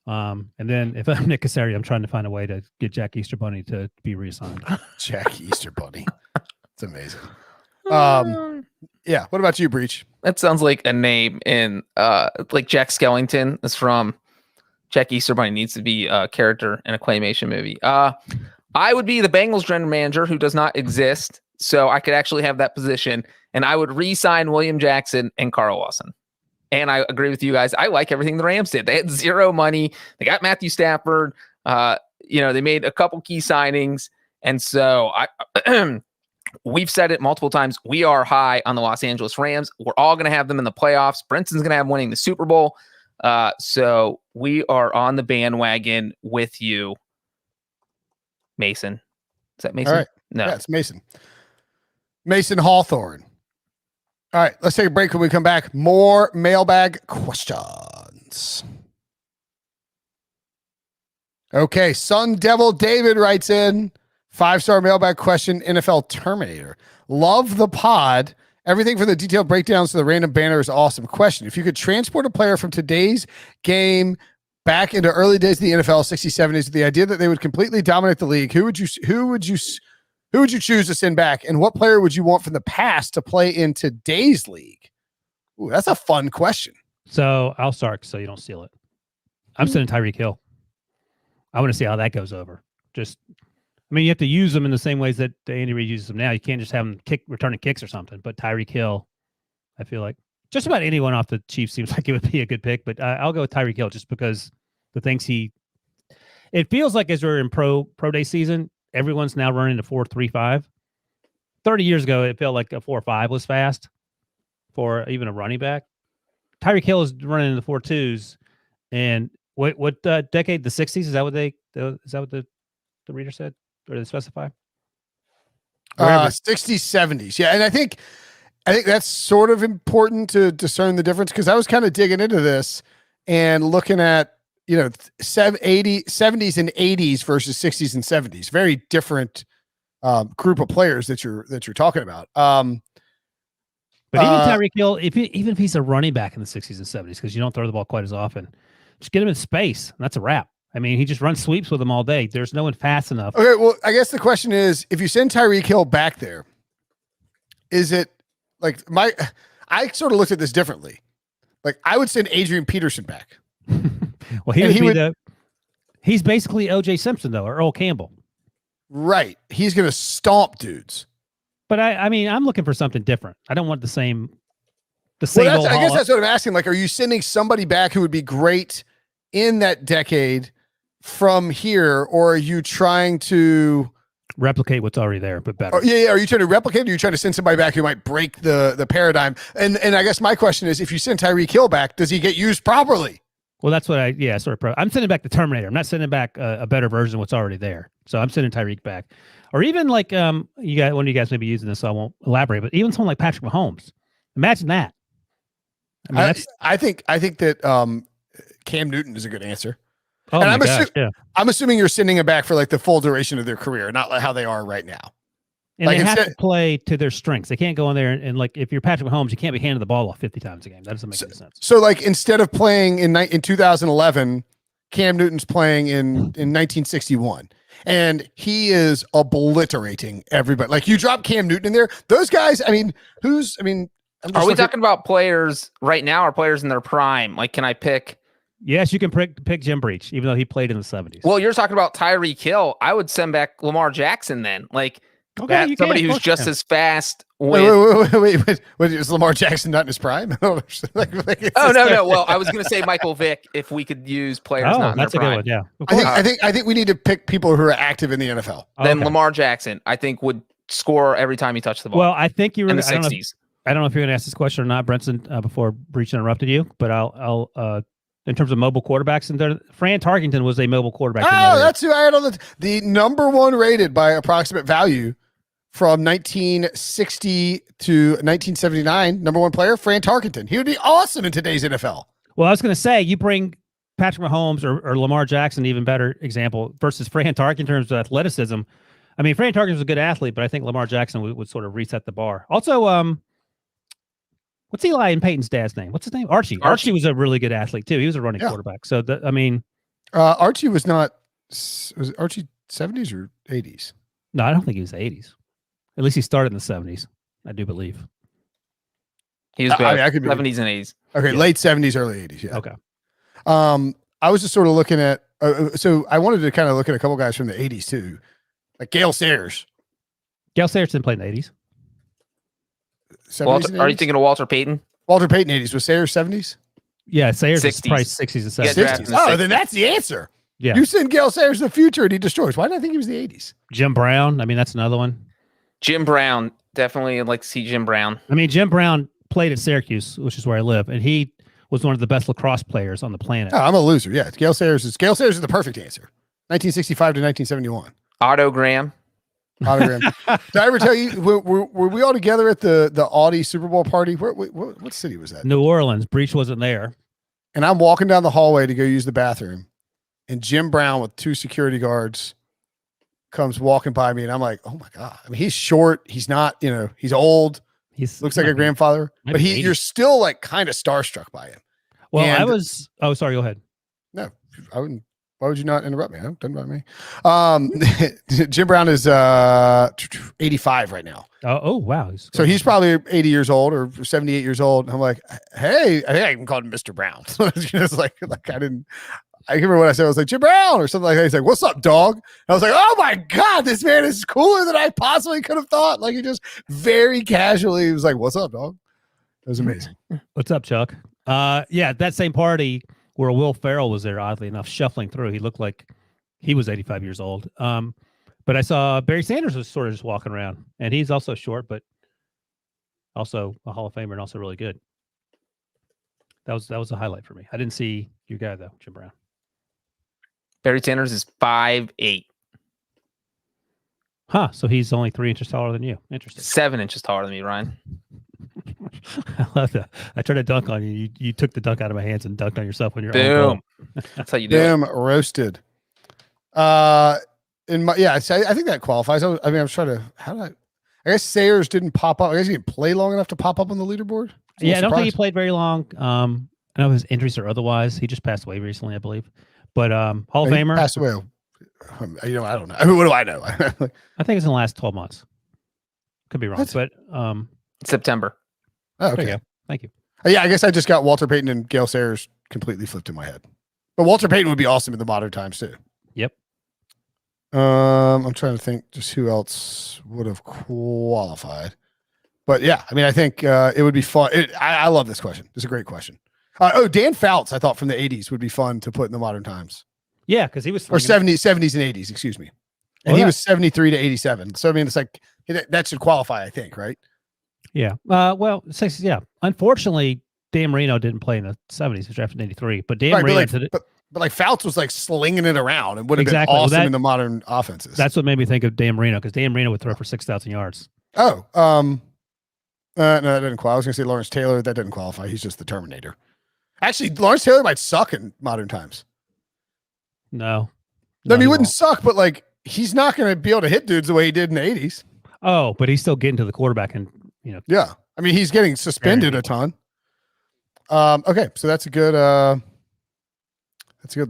And then if I'm Nick Casario, I'm trying to find a way to get Jack Easterbunny to be reassigned. Jack Easterbunny. It's amazing. Yeah. What about you, Breech? That sounds like a name in Jack Skellington is from Jack Easterbunny needs to be a character in a claymation movie. I would be the Bengals general manager, who does not exist, so I could actually have that position, and I would re-sign William Jackson and Carl Lawson. And I agree with you guys. I like everything the Rams did. They had 0 money. They got Matthew Stafford. They made a couple key signings, and so we've said it multiple times. We are high on the Los Angeles Rams. We're all going to have them in the playoffs. Brinson's going to have winning the Super Bowl. So we are on the bandwagon with you, Mason. Is that Mason? All right. No. Yeah, it's Mason. Mason Hawthorne. All right, let's take a break. When we come back, more mailbag questions. Okay, Sun Devil David writes in 5-star mailbag question, NFL Terminator. Love the pod. Everything from the detailed breakdowns to the random banner is awesome. Question: if you could transport a player from today's game back into early days of the NFL, 60s, 70s, with the idea that they would completely dominate the league, who would you choose to send back, and what player would you want from the past to play in today's league? Ooh, that's a fun question. So I'll start so you don't steal it. I'm sending Tyreek Hill. I want to see how that goes over. You have to use them in the same ways that Andy Reid uses them now. You can't just have them returning kicks or something. But Tyreek Hill, I feel like just about anyone off the Chiefs seems like it would be a good pick. But I'll go with Tyreek Hill just because the things it feels like as we're in pro day season, everyone's now running a 4-3-5. 30 years ago, it felt like a 4-5 was fast for even a running back. Tyreek Hill is running in the 4-2s. And what decade? The 60s? Is that what the reader said? Or did they specify? 60s, 70s. Yeah. And I think that's sort of important to discern the difference, because I was kind of digging into this and looking at, 70s and 80s versus 60s and 70s. Very different group of players that you're talking about. But even Tyreek Hill, even if he's a running back in the 60s and 70s, because you don't throw the ball quite as often, just get him in space. And that's a wrap. He just runs sweeps with them all day. There's no one fast enough. Okay, well, I guess the question is, if you send Tyreek Hill back there, is it like I sort of looked at this differently. Like, I would send Adrian Peterson back. Well, he's basically O.J. Simpson, though, or Earl Campbell. Right. He's going to stomp dudes. But I'm looking for something different. I don't want the same old. I guess that's what I'm asking. Like, are you sending somebody back who would be great in that decade from here, or are you trying to replicate what's already there, but better? Yeah. Are you trying to replicate, or are you trying to send somebody back who might break the paradigm? And I guess my question is, if you send Tyreek Hill back, does he get used properly? Well, that's what I'm sending back the Terminator. I'm not sending back a better version of what's already there. So I'm sending Tyreek back. Or even like one of you guys may be using this, so I won't elaborate, but even someone like Patrick Mahomes. Imagine that. I think that Cam Newton is a good answer. Oh, and my gosh, yeah. I'm assuming you're sending it back for like the full duration of their career, not like how they are right now. And they have to play to their strengths. They can't go in there and like, if you're Patrick Mahomes, you can't be handing the ball off 50 times a game. That doesn't make any sense. So like, instead of playing in 2011, Cam Newton's playing in 1961, and he is obliterating everybody. Like, you drop Cam Newton in there, those guys. Are we talking about players right now or players in their prime? Like, can I pick? Yes, you can pick Jim Breech, even though he played in the 70s. Well, you're talking about Tyreek Hill. I would send back Lamar Jackson then. Like, okay, somebody who's just as fast. Wait, is Lamar Jackson not in his prime? No. Well, I was going to say Michael Vick, if we could use players not in their prime. Good one, yeah. I think we need to pick people who are active in the NFL. Then Lamar Jackson, I think, would score every time he touched the ball. Well, I think you were in the 60s. I don't know if you're going to ask this question or not, Brinson, before Breech interrupted you, but I'll in terms of mobile quarterbacks, and Fran Tarkenton was a mobile quarterback. Oh, that's who I had on the number one rated by approximate value from 1960 to 1979. Number one player, Fran Tarkenton. He would be awesome in today's NFL. Well, I was going to say, you bring Patrick Mahomes or Lamar Jackson, even better example, versus Fran Tarkenton in terms of athleticism. Fran Tarkenton was a good athlete, but I think Lamar Jackson would sort of reset the bar. Also, what's Eli and Peyton's dad's name? What's his name? Archie. Archie was a really good athlete too. He was a running quarterback. So Archie was Archie 70s or 80s? No, I don't think he was the 80s. At least he started in the 70s, I do believe. He was both 70s and 80s. Okay, yeah. Late 70s, early 80s. Yeah. Okay. I was just sort of looking at. So I wanted to kind of look at a couple guys from the 80s too, like Gale Sayers. Gale Sayers didn't play in the 80s. Are you thinking of Walter Payton? Walter Payton 80s. Was Sayers 70s? Yeah, Sayers 60s. was probably 60s and 70s. 60s. Oh, then that's the answer. Yeah. You send Gale Sayers in the future and he destroys. Why did I think he was the 80s? Jim Brown. That's another one. Jim Brown. Definitely like to see Jim Brown. Jim Brown played at Syracuse, which is where I live, and he was one of the best lacrosse players on the planet. Oh, I'm a loser. Yeah, Gale Sayers is the perfect answer. 1965 to 1971. Autogram. Did I ever tell you, were we all together at the Audi Super Bowl party? What city was that? New Orleans. Breech wasn't there. And I'm walking down the hallway to go use the bathroom, and Jim Brown with 2 security guards comes walking by me, and I'm like, oh my God. I mean, he's short. He's not, he's old. He looks like a grandfather, but you're still like kind of starstruck by him. Well, sorry, go ahead. No, I wouldn't. Why would you not interrupt me? Doesn't bother me. Jim Brown is 85 right now. Oh wow. So he's probably 80 years old or 78 years old. And I'm like, hey, I think I can call him Mr. Brown. Just like I remember what I said. I was like, Jim Brown or something like that. He's like, what's up, dog? And I was like, oh my God, this man is cooler than I possibly could have thought. Like he just very casually was like, what's up, dog? It was amazing. What's up, Chuck? Yeah, that same party where Will Ferrell was there, oddly enough, shuffling through. He looked like he was 85 years old. But I saw Barry Sanders was sort of just walking around, and he's also short, but also a Hall of Famer and also really good. That was a highlight for me. I didn't see your guy though, Jim Brown. Barry Sanders is 5'8". Huh. So he's only 3 inches taller than you. Interesting. 7 inches taller than me, Ryan. I love that. I tried to dunk on you. You took the dunk out of my hands and dunked on yourself when you're boom. That's how you do it. Roasted. I think that qualifies. I was trying to. I guess Sayers didn't pop up. I guess he didn't play long enough to pop up on the leaderboard. Yeah, I don't think he played very long. I know his injuries or otherwise. He just passed away recently, I believe. But Hall of Famer passed away. I don't know. I mean, what do I know? I think it's in the last 12 months. Could be wrong, but September. Oh, okay. There you go. Thank you. Yeah, I guess I just got Walter Payton and Gale Sayers completely flipped in my head. But Walter Payton would be awesome in the modern times too. Yep. I'm trying to think just who else would have qualified. But yeah, I mean, I think it would be fun. I love this question. It's a great question. Dan Fouts, I thought from the 80s would be fun to put in the modern times. Yeah, because he was or 70s and 80s, excuse me. And he was 73 to 87. So I mean, it's like that should qualify, I think, right? Yeah. Yeah. Unfortunately, Dan Marino didn't play in the 70s. He was drafted in 83. But Dan Marino but like Fouts was like slinging it around and would have been awesome in the modern offenses. That's what made me think of Dan Marino, because Dan Marino would throw for 6,000 yards. Oh, no, that didn't qualify. I was going to say Lawrence Taylor. That didn't qualify. He's just the Terminator. Actually, Lawrence Taylor might suck in modern times. No, I mean, he wouldn't suck, but like he's not going to be able to hit dudes the way he did in the 80s. Oh, but he's still getting to the quarterback and Yeah, I mean, he's getting suspended a ton. Okay, so that's a good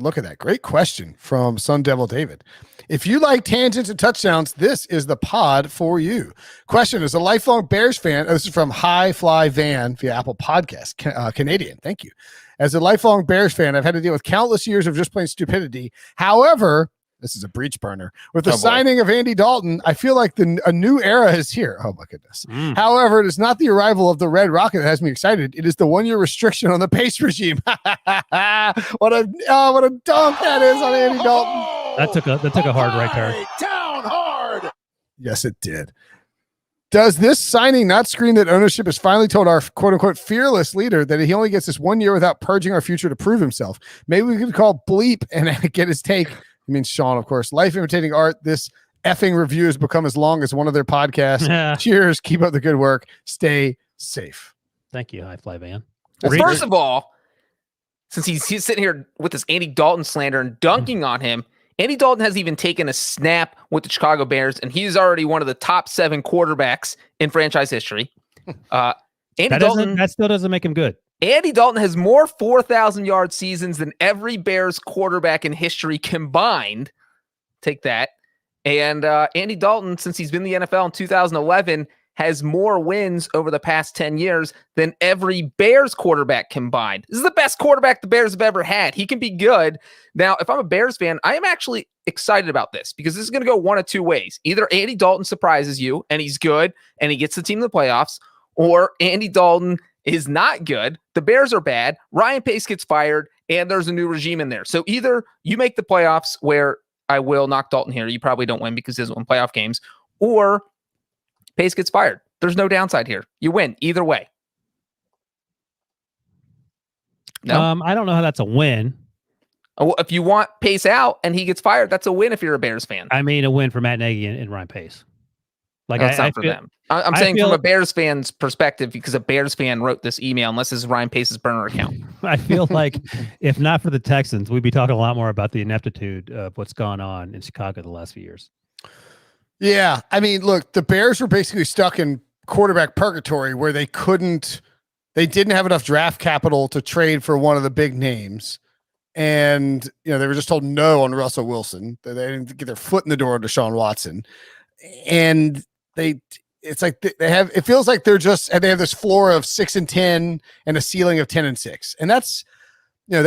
look at that. Great question from Sun Devil David. If you like tangents and touchdowns, this is the pod for you. Question: as a lifelong Bears fan, this is from High Fly Van via Apple Podcast, Canadian. Thank you. As a lifelong Bears fan, I've had to deal with countless years of just plain stupidity. However, this is a breech burner. With the signing of Andy Dalton, I feel like a new era is here. Oh, my goodness. However, it is not the arrival of the Red Rocket that has me excited. It is the 1-year restriction on the pace regime. What a dunk that is on Andy Dalton. That took a hard right turn. Down hard. Yes, it did. Does this signing not scream that ownership has finally told our quote-unquote fearless leader that he only gets this 1 year without purging our future to prove himself? Maybe we could call Bleep and get his take. I mean, Sean, of course. Life imitating art. This effing review has become as long as one of their podcasts. Cheers. Keep up the good work. Stay safe. Thank you, High Fly Van. Well, first of all, since he's sitting here with this Andy Dalton slander and dunking on him, Andy Dalton hasn't even taken a snap with the Chicago Bears, and he's already one of the top 7 quarterbacks in franchise history. That still doesn't make him good. Andy Dalton has more 4,000-yard seasons than every Bears quarterback in history combined. Take that. And Andy Dalton, since he's been in the NFL in 2011, has more wins over the past 10 years than every Bears quarterback combined. This is the best quarterback the Bears have ever had. He can be good. Now, if I'm a Bears fan, I am actually excited about this because this is going to go one of two ways. Either Andy Dalton surprises you and he's good and he gets the team in the playoffs, or Andy Dalton is not good. The Bears are bad. Ryan Pace gets fired and there's a new regime in there. So either you make the playoffs, where I will knock Dalton here. You probably don't win because he doesn't win playoff games, or Pace gets fired. There's no downside here. You win either way. No, I don't know how that's a win. If you want Pace out and he gets fired, that's a win if you're a Bears fan. I mean, a win for Matt Nagy and Ryan Pace. Like, no, it's not for them. I'm saying from a Bears fan's perspective, because a Bears fan wrote this email, unless this is Ryan Pace's burner account. I feel like if not for the Texans, we'd be talking a lot more about the ineptitude of what's gone on in Chicago the last few years. Yeah. I mean, look, the Bears were basically stuck in quarterback purgatory where they didn't have enough draft capital to trade for one of the big names. And, they were just told no on Russell Wilson. They didn't get their foot in the door to Deshaun Watson. And it feels like they have this floor of 6-10 and a ceiling of 10-6. And that's, going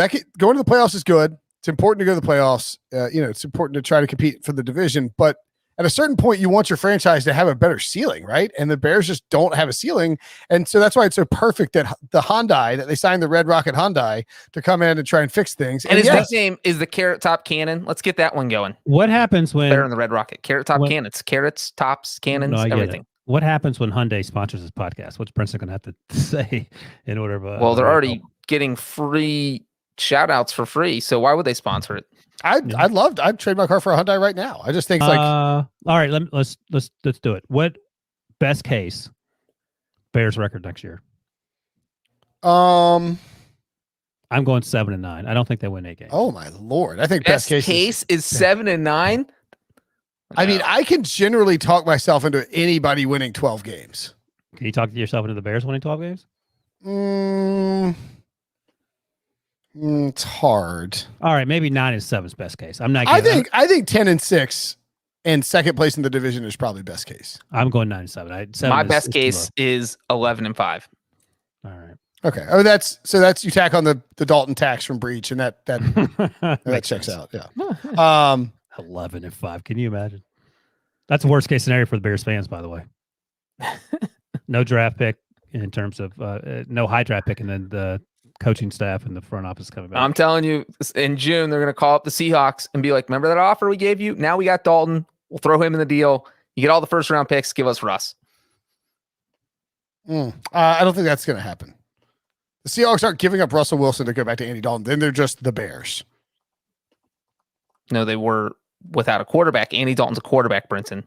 to the playoffs is good. It's important to go to the playoffs. It's important to try to compete for the division, but at a certain point, you want your franchise to have a better ceiling, right? And the Bears just don't have a ceiling. And so that's why it's so perfect that the Hyundai, that they signed the Red Rocket Hyundai to come in and try and fix things. And his nickname is the Carrot Top Cannon. Let's get that one going. What happens when... Better than the Red Rocket. Carrot Top Cannons. Carrots, tops, cannons, everything. What happens when Hyundai sponsors this podcast? What's Brinson going to have to say in order of... well, they're already getting free shout-outs for free, so why would they sponsor it? I'd trade my car for a Hyundai right now. I just think it's like, all right, let's do it. What best case Bears record next year? I'm going 7-9. I don't think they win 8 games. Oh my Lord. I think best case is 7-9. I mean, I can generally talk myself into anybody winning 12 games. Can you talk yourself into the Bears winning 12 games? It's hard. All right, maybe 9-7 is best case. I'm not. I think 10-6 and second place in the division is probably best case. I'm going 9-7. My best case is 11-5. All right. Okay. Oh, that's you tack on the Dalton tax from Breech, and that checks out. Yeah. 11-5. Can you imagine? That's the worst case scenario for the Bears fans, by the way. No draft pick in terms of no high draft pick, and then the coaching staff and the front office coming back. I'm telling you, in June, they're going to call up the Seahawks and be like, remember that offer we gave you? Now we got Dalton. We'll throw him in the deal. You get all the first round picks. Give us Russ. I don't think that's going to happen. The Seahawks aren't giving up Russell Wilson to go back to Andy Dalton. Then they're just the Bears. No, they were without a quarterback. Andy Dalton's a quarterback, Brinson.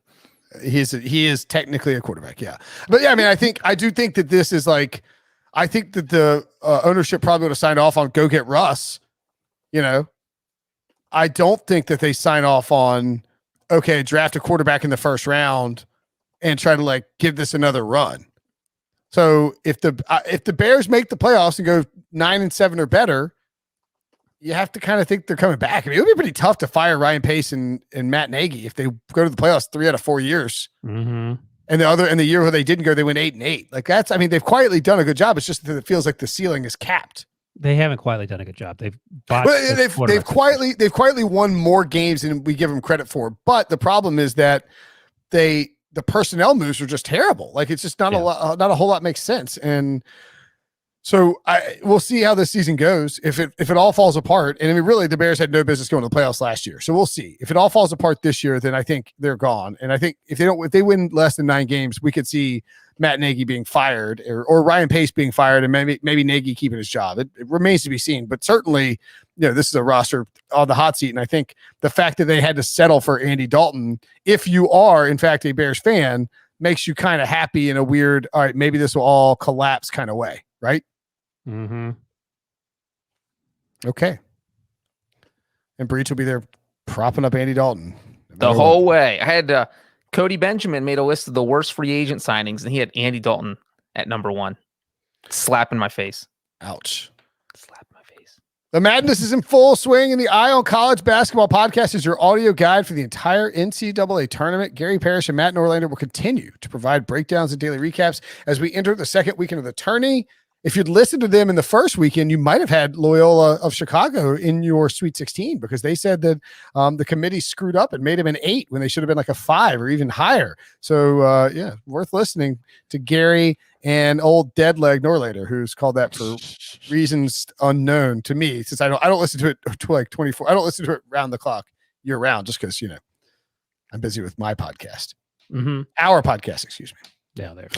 He is technically a quarterback. Yeah. But yeah, I mean, I do think that this is like, I think that the ownership probably would have signed off on go get Russ. I don't think that they sign off on, okay, draft a quarterback in the first round and try to like give this another run. So if the Bears make the playoffs and go 9-7 or better, you have to kind of think they're coming back. I mean, it would be pretty tough to fire Ryan Pace and Matt Nagy if they go to the playoffs 3 out of 4 years. Mm-hmm. And the year where they didn't go, they went 8-8. Like they've quietly done a good job. It's just that it feels like the ceiling is capped. They haven't quietly done a good job. They've quietly won more games than we give them credit for. But the problem is that the personnel moves are just terrible. Like it's just not a whole lot makes sense. And so we'll see how this season goes. If it all falls apart, and I mean, really, the Bears had no business going to the playoffs last year. So we'll see. If it all falls apart this year, then I think they're gone. And I think if they win less than 9 games, we could see Matt Nagy being fired or Ryan Pace being fired, and maybe Nagy keeping his job. It remains to be seen. But certainly, this is a roster on the hot seat. And I think the fact that they had to settle for Andy Dalton, if you are in fact a Bears fan, makes you kind of happy in a weird, all right, maybe this will all collapse kind of way, right? Mm-hmm. Okay. And Breech will be there propping up Andy Dalton the whole way. I had Cody Benjamin made a list of the worst free agent signings, and he had Andy Dalton at number 1. Slap in my face. Ouch. Slap in my face. The madness is in full swing, and the Eye on College Basketball podcast is your audio guide for the entire NCAA tournament. Gary Parrish and Matt Norlander will continue to provide breakdowns and daily recaps as we enter the second weekend of the tourney. If you'd listened to them in the first weekend, you might have had Loyola of Chicago in your Sweet 16 because they said that the committee screwed up and made him an 8 when they should have been like a 5 or even higher. So, worth listening to Gary and old dead leg Norlander, who's called that for reasons unknown to me, since I don't listen to it to like 24. I don't listen to it round the clock year round just because, I'm busy with my podcast. Mm-hmm. Our podcast, excuse me. Yeah, there.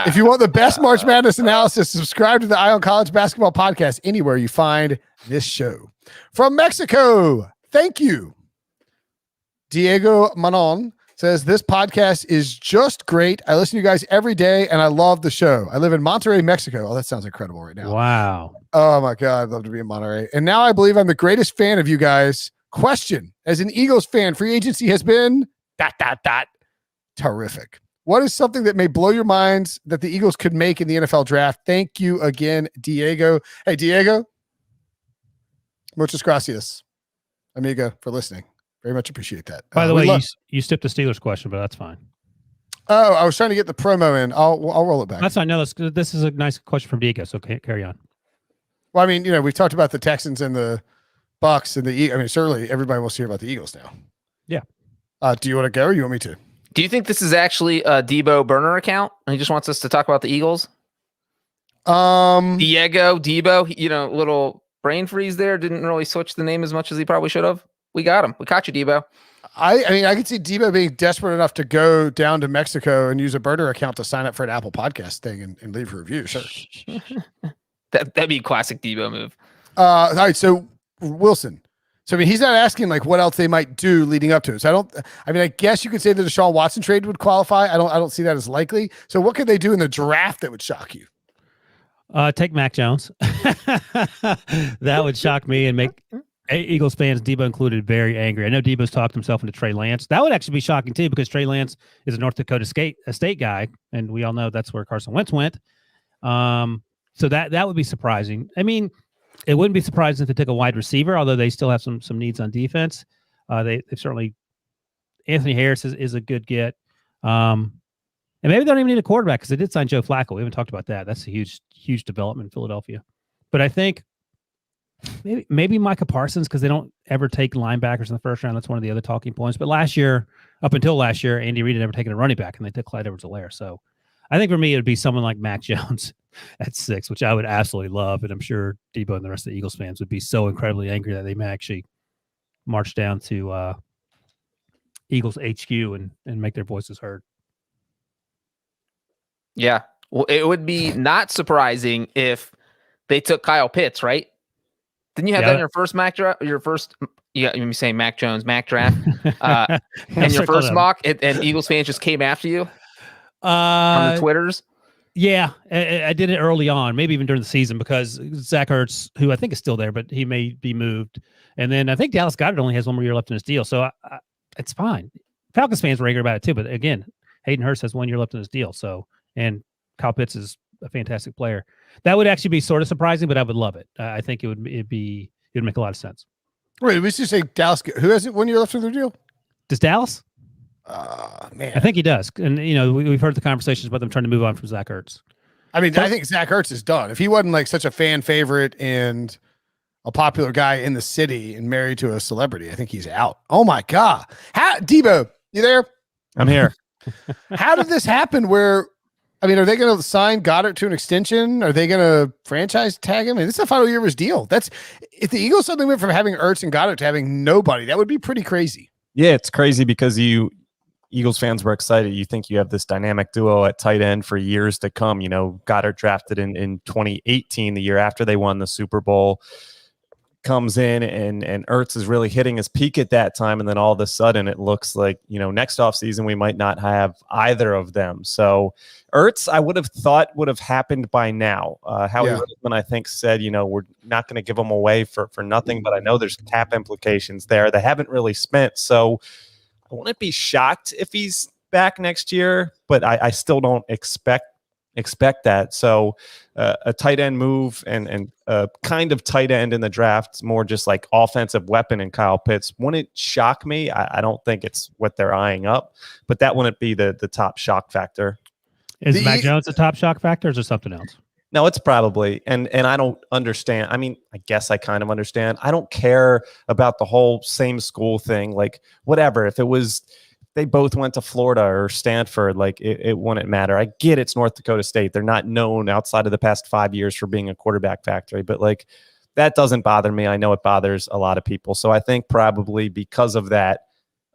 If you want the best March Madness analysis, subscribe to the Eye on College Basketball Podcast anywhere you find this show. From Mexico, thank you. Diego Manon says, this podcast is just great. I listen to you guys every day, and I love the show. I live in Monterrey, Mexico. Oh, that sounds incredible right now. Wow. Oh, my God. I'd love to be in Monterey. And now I believe I'm the greatest fan of you guys. Question, as an Eagles fan, free agency has been ... terrific. What is something that may blow your minds that the Eagles could make in the NFL draft? Thank you again, Diego. Hey, Diego. Muchas gracias, amigo, for listening. Very much appreciate that. By the way, you skipped the Steelers question, but that's fine. Oh, I was trying to get the promo in. I'll roll it back. That's fine. No, this is a nice question from Diego, so carry on. Well, I mean, we've talked about the Texans and the Bucks and the I mean, certainly everybody wants to hear about the Eagles now. Yeah. Do you want to go or you want me to? Do you think this is actually a Debo burner account? And he just wants us to talk about the Eagles? Diego, Debo, little brain freeze there. Didn't really switch the name as much as he probably should have. We got him. We caught you, Debo. I mean, I could see Debo being desperate enough to go down to Mexico and use a burner account to sign up for an Apple Podcast thing and leave a review. Sure. That'd be a classic Debo move. All right. So Wilson. So, I mean, he's not asking like what else they might do leading up to it. So I guess you could say that the Deshaun Watson trade would qualify. I don't see that as likely. So what could they do in the draft that would shock you? Take Mac Jones. That would shock me and make Eagles fans, Debo included, very angry. I know Debo's talked himself into Trey Lance. That would actually be shocking too, because Trey Lance is a North Dakota state guy, and we all know that's where Carson Wentz went. So that would be surprising. I mean, it wouldn't be surprising if they took a wide receiver, although they still have some needs on defense. They certainly Anthony Harris is a good get. And maybe they don't even need a quarterback because they did sign Joe Flacco. We haven't talked about that. That's a huge development in Philadelphia. But I think maybe Micah Parsons, because they don't ever take linebackers in the first round. That's one of the other talking points. But up until last year, Andy Reid had never taken a running back, and they took Clyde Edwards-Helaire. So I think for me, it would be someone like Mac Jones at 6, which I would absolutely love. And I'm sure Debo and the rest of the Eagles fans would be so incredibly angry that they may actually march down to Eagles HQ and make their voices heard. Yeah. Well, it would be not surprising if they took Kyle Pitts, right? Didn't you have that in your first mock draft? You saying Mac Jones, mock draft, and your first mock, and Eagles fans just came after you on the Twitters? Yeah, I did it early on, maybe even during the season, because Zach Ertz, who I think is still there, but he may be moved. And then I think Dallas Goedert only has one more year left in his deal, so it's fine. Falcons fans were angry about it too, but again, Hayden Hurst has 1 year left in his deal, and Kyle Pitts is a fantastic player. That would actually be sort of surprising, but I would love it. I think it would make a lot of sense. Wait, we should say Dallas. Who has it 1 year left in their deal? Does Dallas? Man, I think he does. And we've heard the conversations about them trying to move on from Zach Ertz. I mean, I think Zach Ertz is done. If he wasn't like such a fan favorite and a popular guy in the city and married to a celebrity, I think he's out. Oh my God. Debo, you there? I'm here. How did this happen where, I mean, are they going to sign Goddard to an extension? Are they going to franchise tag him? I mean, this is the final year of his deal. If the Eagles suddenly went from having Ertz and Goddard to having nobody, that would be pretty crazy. Yeah, it's crazy because Eagles fans were excited. You think you have this dynamic duo at tight end for years to come. Goddard drafted in 2018, the year after they won the Super Bowl, comes in and Ertz is really hitting his peak at that time. And then all of a sudden it looks like, next offseason we might not have either of them. So Ertz, I would have thought would have happened by now. Howie Roseman, I think, said, we're not going to give him away for nothing, but I know there's cap implications there. They haven't really spent. So I wouldn't be shocked if he's back next year, but I still don't expect that. So a tight end move and a kind of tight end in the draft, more just like offensive weapon in Kyle Pitts, wouldn't shock me. I don't think it's what they're eyeing up, but that wouldn't be the top shock factor. Is Mac Jones a top shock factor, or is there something else? No, it's probably, and I don't understand. I mean, I guess I kind of understand. I don't care about the whole same school thing. Like, whatever. If they both went to Florida or Stanford, like it wouldn't matter. I get it's North Dakota State. They're not known outside of the past 5 years for being a quarterback factory, but like that doesn't bother me. I know it bothers a lot of people. So I think probably because of that,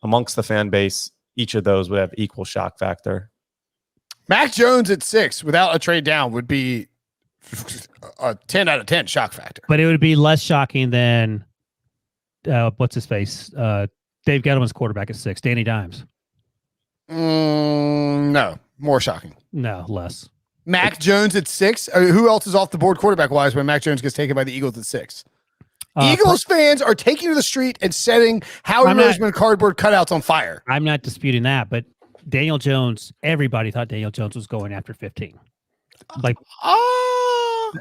amongst the fan base, each of those would have equal shock factor. Mac Jones at 6 without a trade down would be a 10 out of 10 shock factor. But it would be less shocking than what's his face? Dave Gettleman's quarterback at 6, Danny Dimes. No, more shocking. No, less. Mac Jones at 6. Who else is off the board quarterback wise when Mac Jones gets taken by the Eagles at 6? Eagles fans are taking to the street and setting Howie Roseman cardboard cutouts on fire. I'm not disputing that, but Daniel Jones, everybody thought Daniel Jones was going after 15. Like, I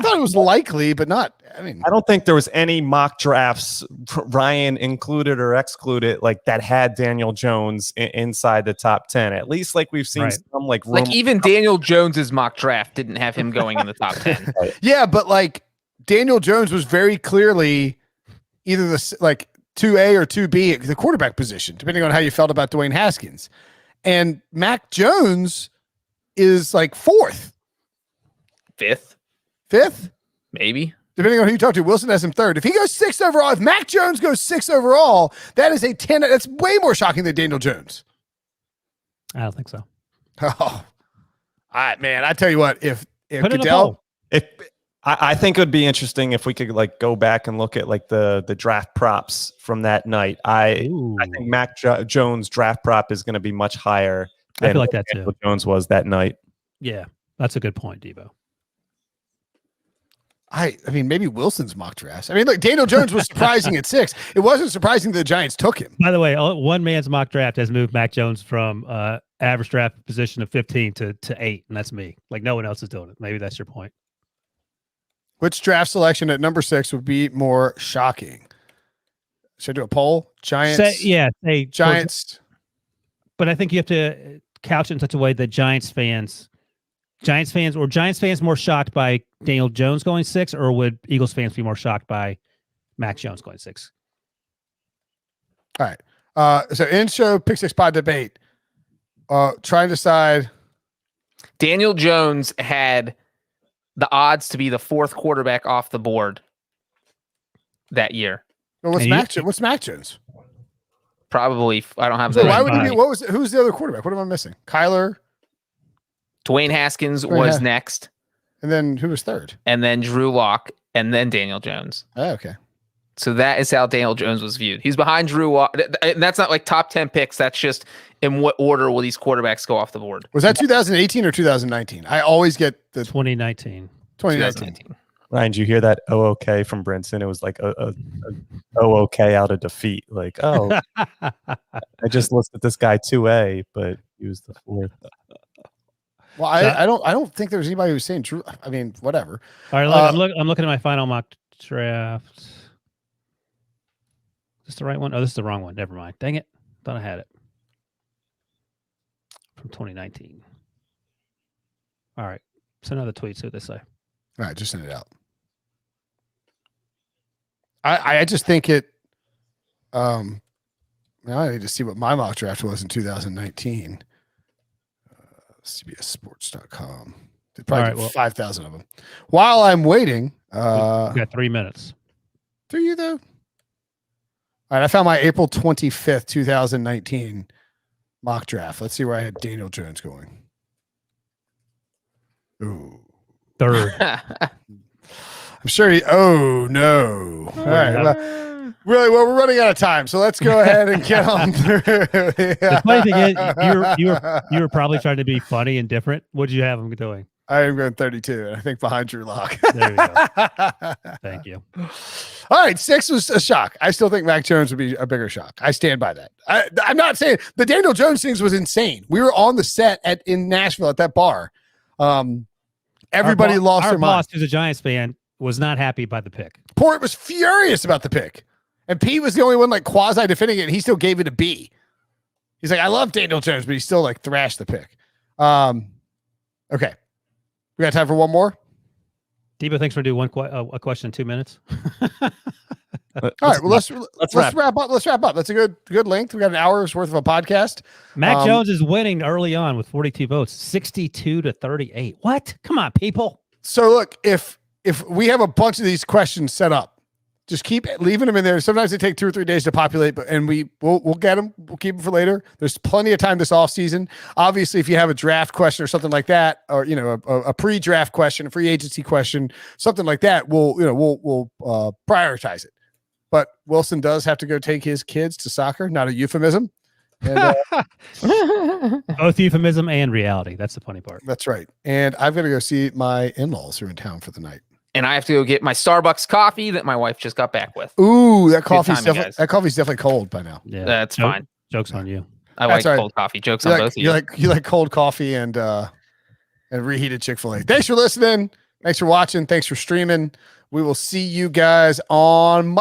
thought it was likely, but not. I mean, I don't think there was any mock drafts, Ryan included or excluded, like that had Daniel Jones inside the top 10. At least, like we've seen some like even Daniel Jones's mock draft didn't have him going in the top 10. Yeah, but like Daniel Jones was very clearly either the like 2A or 2B at the quarterback position, depending on how you felt about Dwayne Haskins. And Mac Jones is like 4th, 5th, maybe. Depending on who you talk to. Wilson has him 3rd. If he goes 6th overall, if Mac Jones goes 6th overall, that is a 10. That's way more shocking than Daniel Jones. I don't think so. Oh, all right, man. I tell you what, if Goodell, I think it would be interesting if we could like go back and look at like the draft props from that night. I think Mac Jones draft prop is going to be much higher than I feel like that too. Jones was that night. Yeah, that's a good point, Debo. I mean, maybe Wilson's mock drafts. I mean, look, Daniel Jones was surprising at 6. It wasn't surprising the Giants took him. By the way, one man's mock draft has moved Mac Jones from average draft position of 15 to 8, and that's me. Like, no one else is doing it. Maybe that's your point. Which draft selection at number 6 would be more shocking? Should I do a poll? Giants? Giants. But I think you have to couch it in such a way that Giants fans more shocked by Daniel Jones going 6, or would Eagles fans be more shocked by Mac Jones going 6? All right. So in show pick 6 pod debate. Trying to decide. Daniel Jones had the odds to be the 4th quarterback off the board that year. Well, what's Mac Jones? Probably. I don't have so that. Why would he be? Who's the other quarterback? What am I missing? Kyler. Dwayne Haskins was next. And then who was 3rd? And then Drew Lock, and then Daniel Jones. Oh, okay. So that is how Daniel Jones was viewed. He's behind Drew Lock. And that's not like top 10 picks. That's just in what order will these quarterbacks go off the board. Was that 2018 or 2019? I always get the 2019. 2019. Ryan, did you hear that okay from Brinson? It was like a okay out of defeat. Like, I just listed this guy 2A, but he was the 4th. Well, I don't think there's anybody who's saying true. I mean, whatever. All right, look, I'm looking at my final mock draft. Is this the right one? Oh, this is the wrong one. Never mind. Dang it. Thought I had it. From 2019. All right. Send another tweet. See what they say. All right, just send it out. I just think it. Now I need to see what my mock draft was in 2019. CBSSports.com. They probably did 5,000 of them. While I'm waiting, we got 3 minutes. Do you though? All right, I found my April 25th, 2019 mock draft. Let's see where I had Daniel Jones going. Ooh. 3rd. I'm sure oh no. All right. Well, we're running out of time, so let's go ahead and get on through. The funny thing is, you were probably trying to be funny and different. What did you have him doing? I am going 32, and I think behind Drew Lock. There you go. Thank you. All right, 6 was a shock. I still think Mac Jones would be a bigger shock. I stand by that. I'm not saying the Daniel Jones things was insane. We were on the set in Nashville at that bar. Everybody lost their mind. Our boss, who's a Giants fan, was not happy by the pick. Port was furious about the pick. And Pete was the only one like quasi defending it, and he still gave it a B. He's like, I love Daniel Jones, but he still like thrashed the pick. Okay. We got time for one more? Debo, thanks for doing a question in 2 minutes. All right. Well, let's wrap up. Let's wrap up. That's a good length. We got an hour's worth of a podcast. Mac Jones is winning early on with 42 votes, 62-38. What? Come on, people. So look, if we have a bunch of these questions set up, Just keep leaving them in there. Sometimes they take 2 or 3 days to populate, but we'll get them. We'll keep them for later. There's plenty of time this off season. Obviously, if you have a draft question or something like that, or a pre-draft question, a free agency question, something like that, we'll prioritize it. But Wilson does have to go take his kids to soccer. Not a euphemism. And, both euphemism and reality. That's the funny part. That's right. And I've got to go see my in-laws who are in town for the night. And I have to go get my Starbucks coffee that my wife just got back with. Ooh, that coffee's definitely cold by now. Yeah, that's fine. Joke's on you. I like cold coffee. Jokes on both of you. You like cold coffee and reheated Chick-fil-A. Thanks for listening. Thanks for watching. Thanks for streaming. We will see you guys on Monday.